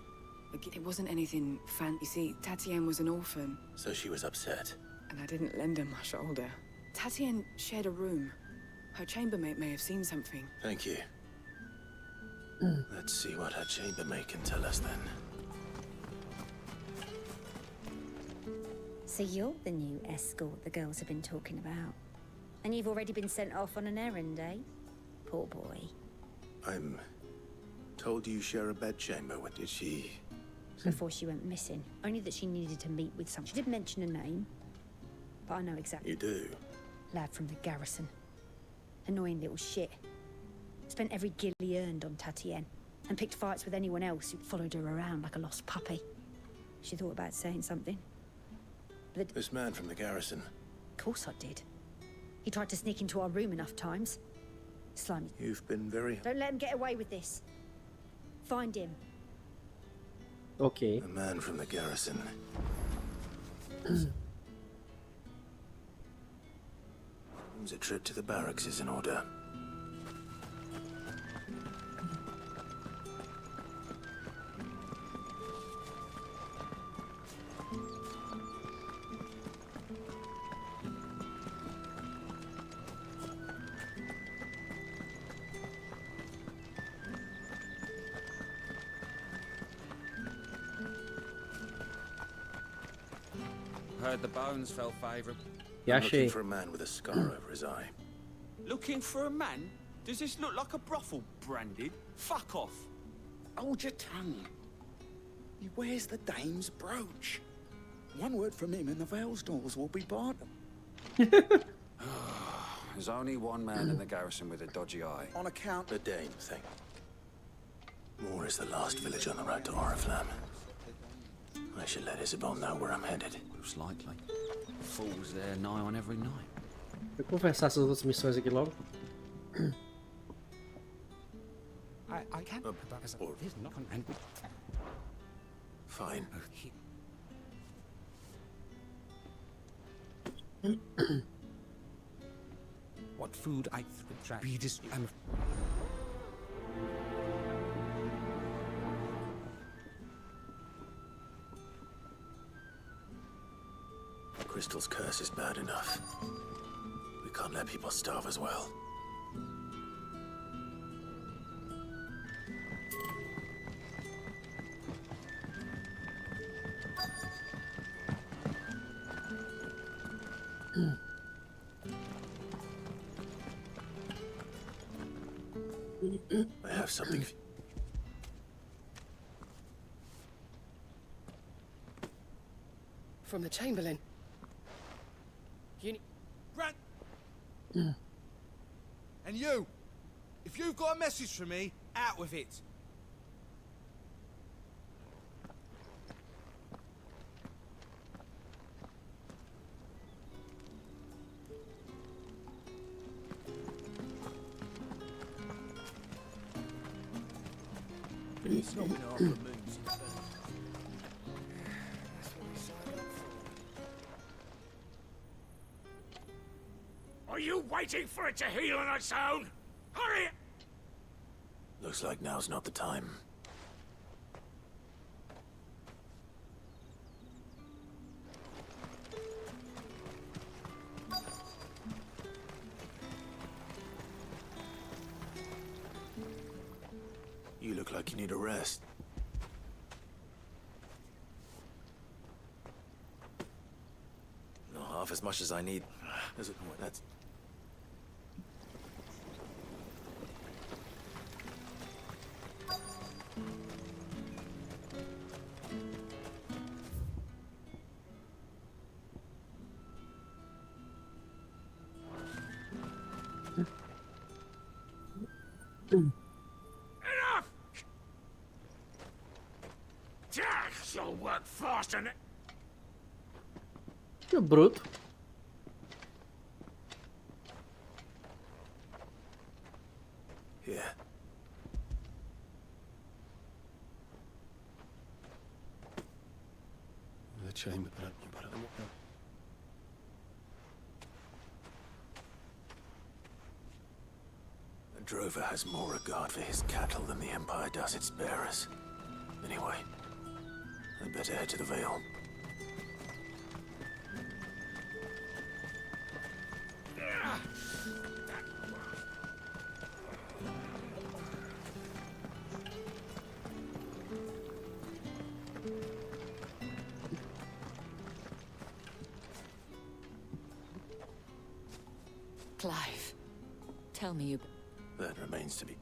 It wasn't anything fancy. You see, Tatienne was an orphan. So she was upset. And I didn't lend her my shoulder. Tatienne shared a room. Her chambermaid may have seen something. Thank you. Let's see what her chambermaid can tell us then. So you're the new escort the girls have been talking about. And you've already been sent off on an errand, eh? Poor boy. I'm told you share a bedchamber. What did she... Before she went missing. Only that she needed to meet with someone. She did mention a name. But I know exactly. You do? Lad from the garrison. Annoying little shit. Spent every guil he earned on Tatienne. And picked fights with anyone else who followed her around like a lost puppy. She thought about saying something. But This man from the garrison. of course I did. He tried to sneak into our room enough times. Slimy. You've been very... Don't let him get away with this. Find him. Ok. A man from the garrison. A trip to the barracks is in order. Heard the bones fell favourable. I'm looking for a man with a scar over his eye. Looking for a man? Does this look like a brothel, Branded? Fuck off. Hold your tongue. He wears the dame's brooch. One word from him and the Vale's doors will be barred. There's only one man in the garrison with a dodgy eye. On account... The Dane thing. Moor is the last village on the road to Oriflamme. I should let Isabel know where I'm headed. Most likely. Falls there nigh on every night. Vou conversar essas outras missões aqui logo. I can't... There's nothing... Fine. What food I try be this... Crystal's curse is bad enough. We can't let people starve as well. I have something. From the Chamberlain. You need... Grant! And you! If you've got a message for me, out with it! It's not been half the moon since then. That's what we signed up for. Are you waiting for it to heal on its own? Hurry! Looks like now's not the time. You look like you need a rest. Not half as much as I need. That's... She'll work fast and Que bruto. Here. The chamber, but you put it in. The drover has more regard for his cattle than the Empire does its bearers. Anyway, I'd better head to the Vale. Clive, tell me you... That remains to be.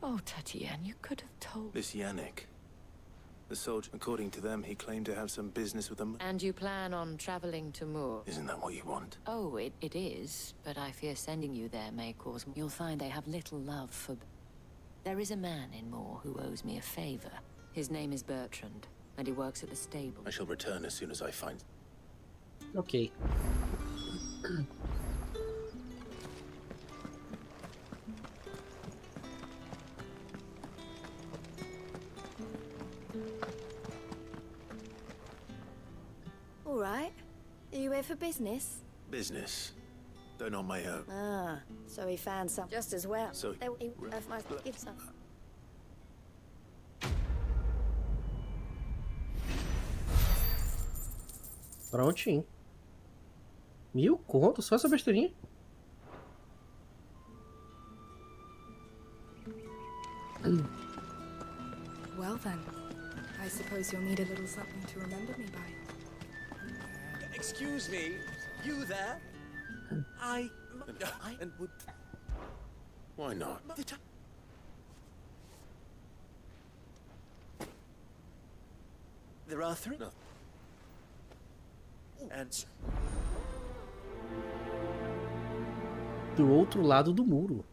Oh, Tatienne, you could have told... This Yannick. The soldier, according to them, he claimed to have some business with them. And you plan on traveling to Moor? Isn't that what you want? Oh, it is, but I fear sending you there may cause... You'll find they have little love for... There is a man in Moor who owes me a favor. His name is Bertrand, and he works at the stable. I shall return as soon as I find... Ok. All right. Are you here for business? Business. Though not my own. Ah, so he found some just as well. So he must give some. Prontinho. 1000 conto só essa besteirinha? Well then, I suppose you'll need a little something to remember me by. Excuse me, you there? I and would... Why not? There are three. No. And Do outro lado do muro.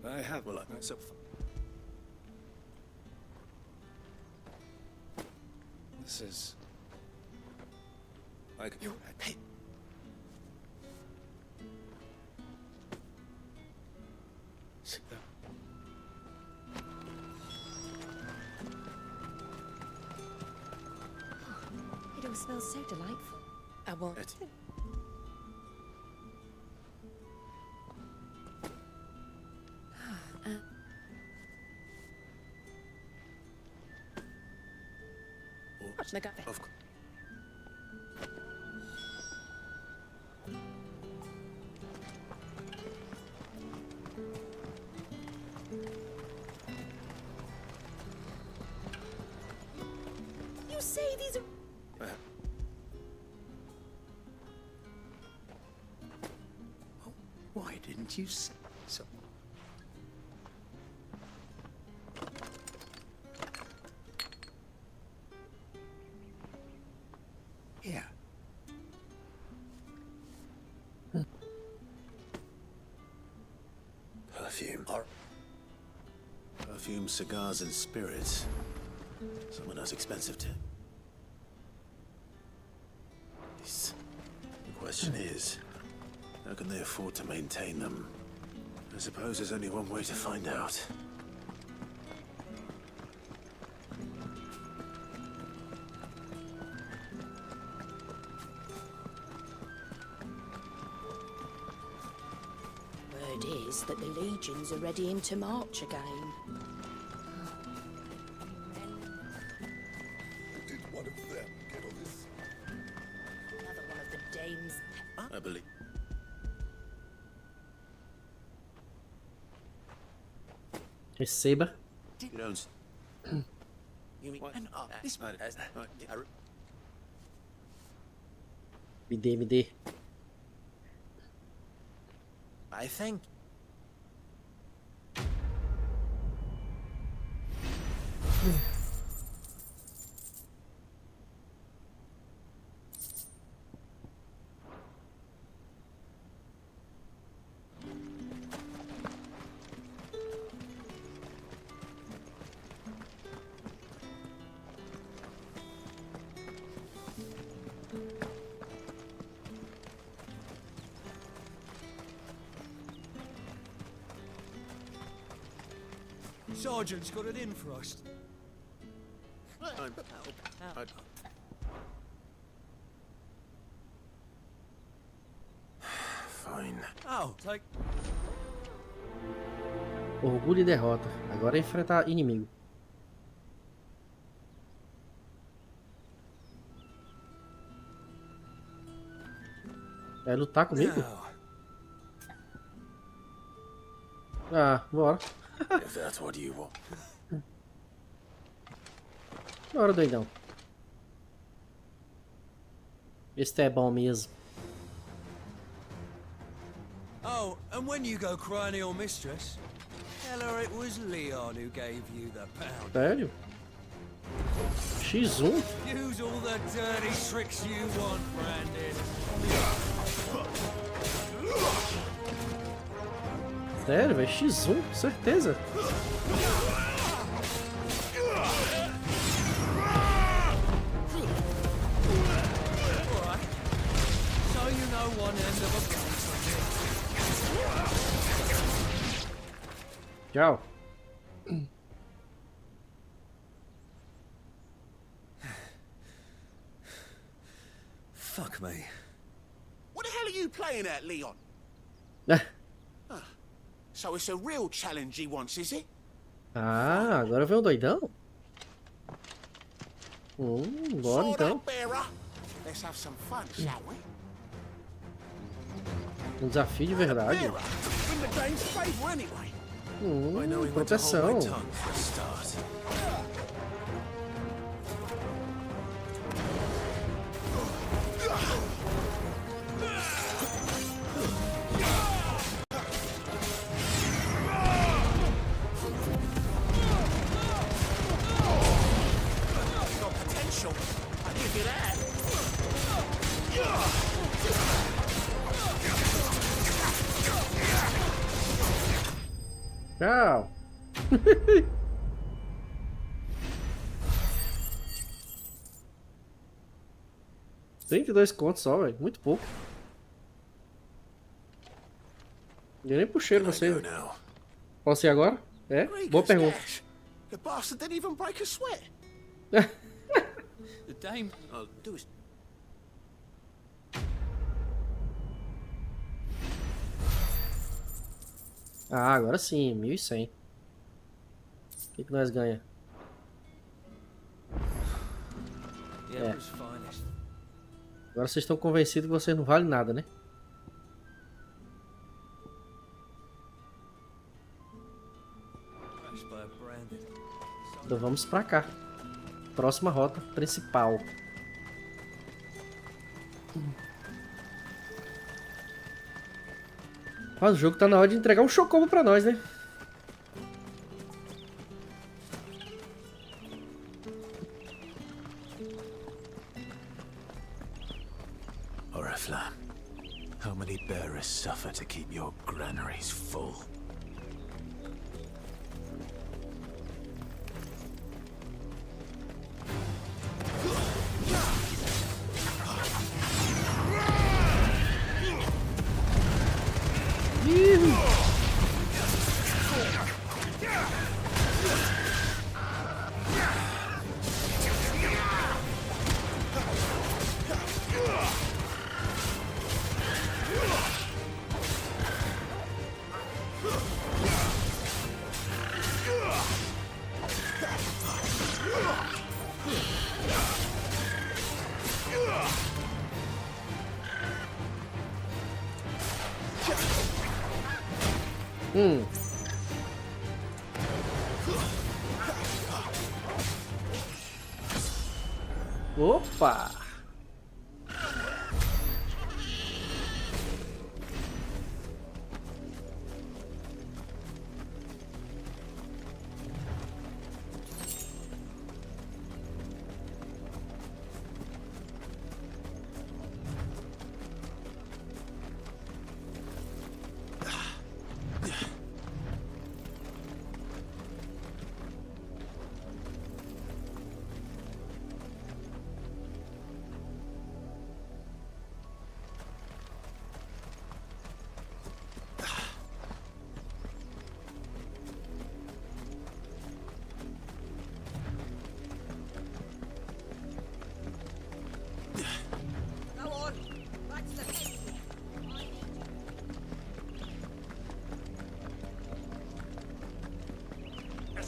I have. Well, so. This is. Like. Hey. Sit down. It all smells so delightful. I want... Of course. You say these are... Why didn't you say so? Yeah. Perfume. Perfume, cigars, and spirits. Someone else expensive too. The question is, how can they afford to maintain them? I suppose there's only one way to find out. Word is that the legions are readying to march again. Did one of them get all this? Another one of the dames. I believe. Receba. Me dê, me dê. I think. Sergeant's got it in for us. Fine. Oh, take. Orgulho e derrota. Agora é enfrentar inimigo. Vai lutar comigo? Ah, bora. If that's what you want. Bora, doidão. Este é bom mesmo. Oh, and when you go crying to your mistress, tell her it was Leon who gave you the pound. Sério? X1? Use all the dirty tricks you want, Brandon. Sério, velho? X1? Certeza? So you know one end of a Tchau. Fuck me. What the hell are you playing at, Leon? So it's a real challenge he wants, is it? Ah, agora vem o doidão? Bora então. Let's have some fun, shall we? Um desafio de verdade. Proteção. Tchau. 32 contos só, velho. Muito pouco. Eu nem puxei você. Posso ir agora? É? Boa pergunta. The bastard didn't even break a sweat. The dame. I'll do is. Ah, agora sim, 1100. O que nós ganha? É. Agora vocês estão convencidos que vocês não valem nada, né? Então vamos pra cá. Próxima rota principal. Ah, o jogo tá na hora de entregar um chocobo pra nós, né? Oriflamme, how many bearers suffer to keep your granaries full? Opa!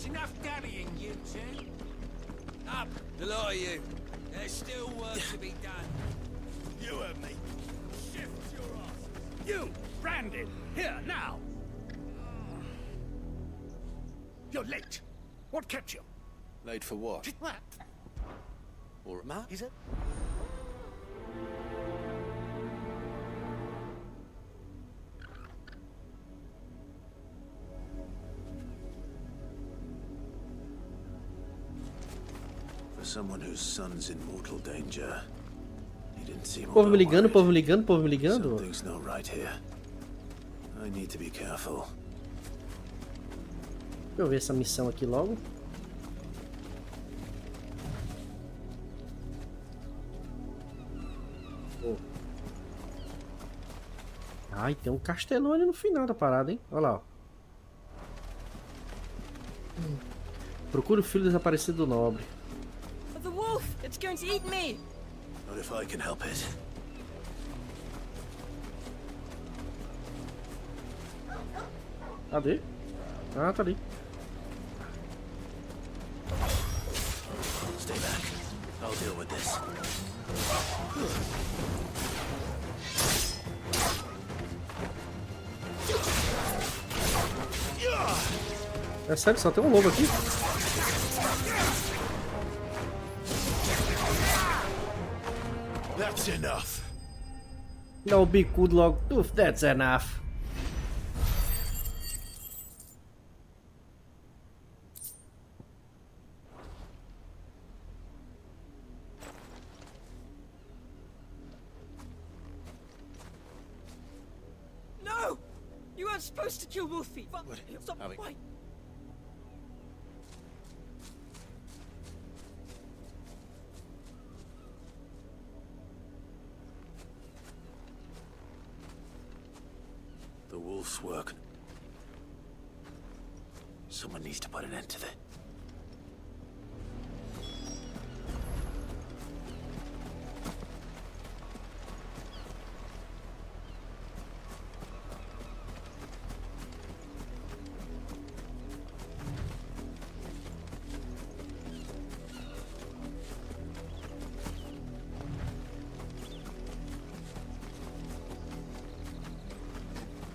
Enough daddying, you two. Up, the lot of you. There's still work to be done. You heard me. Shift your ass. You, Brandon, here, now. You're late. What kept you? Late for what? What? Or Is it? For someone whose son's in mortal danger, he didn't seem Povo me ligando, povo me ligando, povo me ligando. Something's not right here. I need to be careful. Deixa eu ver essa missão aqui logo. Oh. Ai, tem um castelão ali no final da parada, hein? Olha lá, ó. Procure o filho desaparecido do nobre. The wolf! It's going to eat me! Not if I can help it. Cadê? Ah, tá ali. Stay back. I'll deal with this. É sério, só tem um lobo aqui? That's enough. Dá o bicudo logo. Uf, that's enough. No! You weren't supposed to kill Wolfie. Stop. Why? The wolf's work. Someone needs to put an end to it.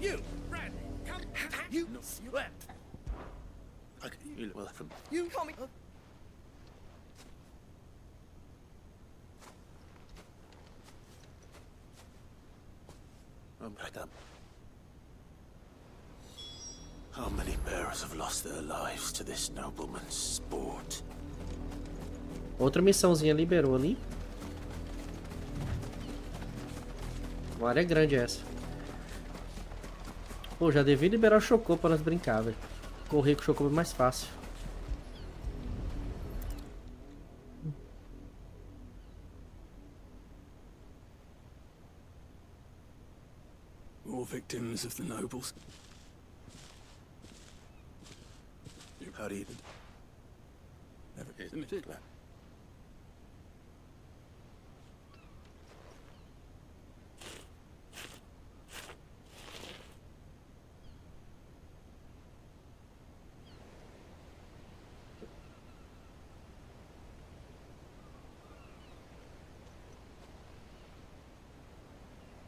You, Brandon, come. You slept. Okay, you look well from. You call me. I'm back up. How many bearers have lost their lives to this nobleman's sport? Outra missãozinha liberou ali. Uma área grande essa. Pô, já devia liberar o Chocô para nós brincar, velho. Correr com o Chocô é mais fácil. More victims of the nobles. How do you... Never admitted that.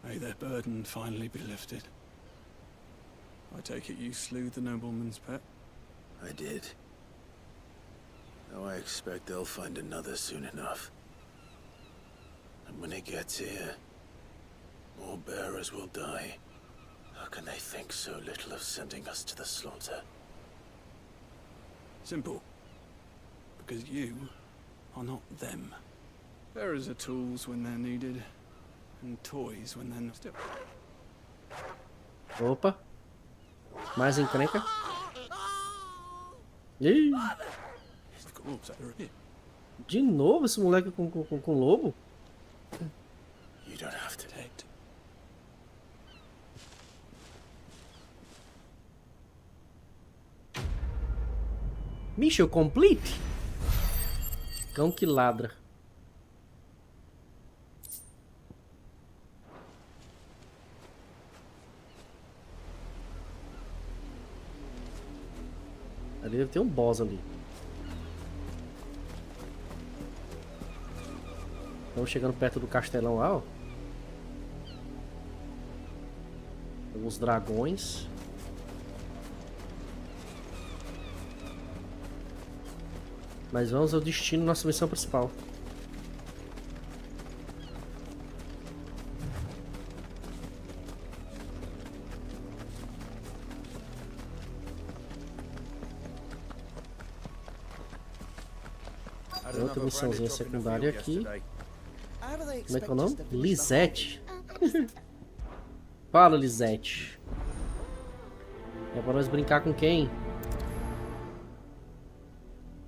May their burden finally be lifted. I take it you slew the nobleman's pet? I did. Now I expect they'll find another soon enough. And when it gets here, more bearers will die. How can they think so little of sending us to the slaughter? Simple. Because you are not them. Bearers are tools when they're needed, and toys when they're not. Still. Opa. Mais encrenca. Ih. De novo esse moleque com lobo? You don't have to take. Mission complete. Cão que ladra. Ali deve ter um boss ali. Estamos chegando perto do castelão lá, ó. Alguns dragões. Mas vamos ao destino, nossa missão principal. Outra missãozinha secundária aqui. Como é que é o nome? Lisette. Fala, Lisette. É pra nós brincar com quem?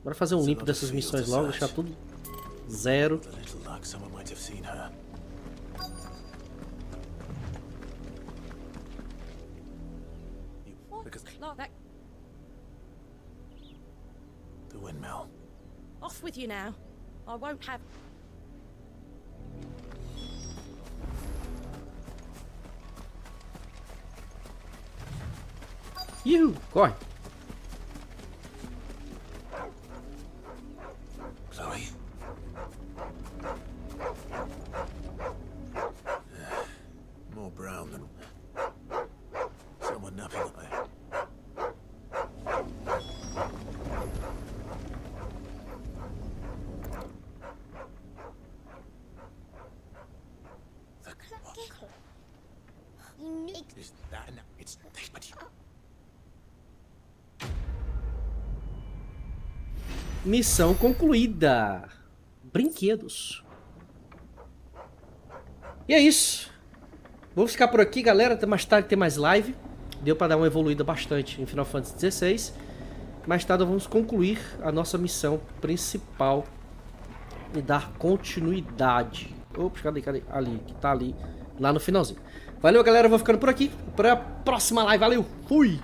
Bora fazer um limpo dessas missões logo, deixar tudo zero. The windmill. Off with you now. I won't have... Iu, corre. Chloe. More brown than someone napping up there. Is that enough? It's Missão concluída. Brinquedos. E é isso. Vou ficar por aqui, galera. Até mais tarde tem mais live. Deu para dar uma evoluída bastante em Final Fantasy XVI. Mais tarde vamos concluir a nossa missão principal e dar continuidade. Ops, cadê? Ali, que tá ali, lá no finalzinho. Valeu, galera. Vou ficando por aqui. Para a próxima live. Valeu. Fui.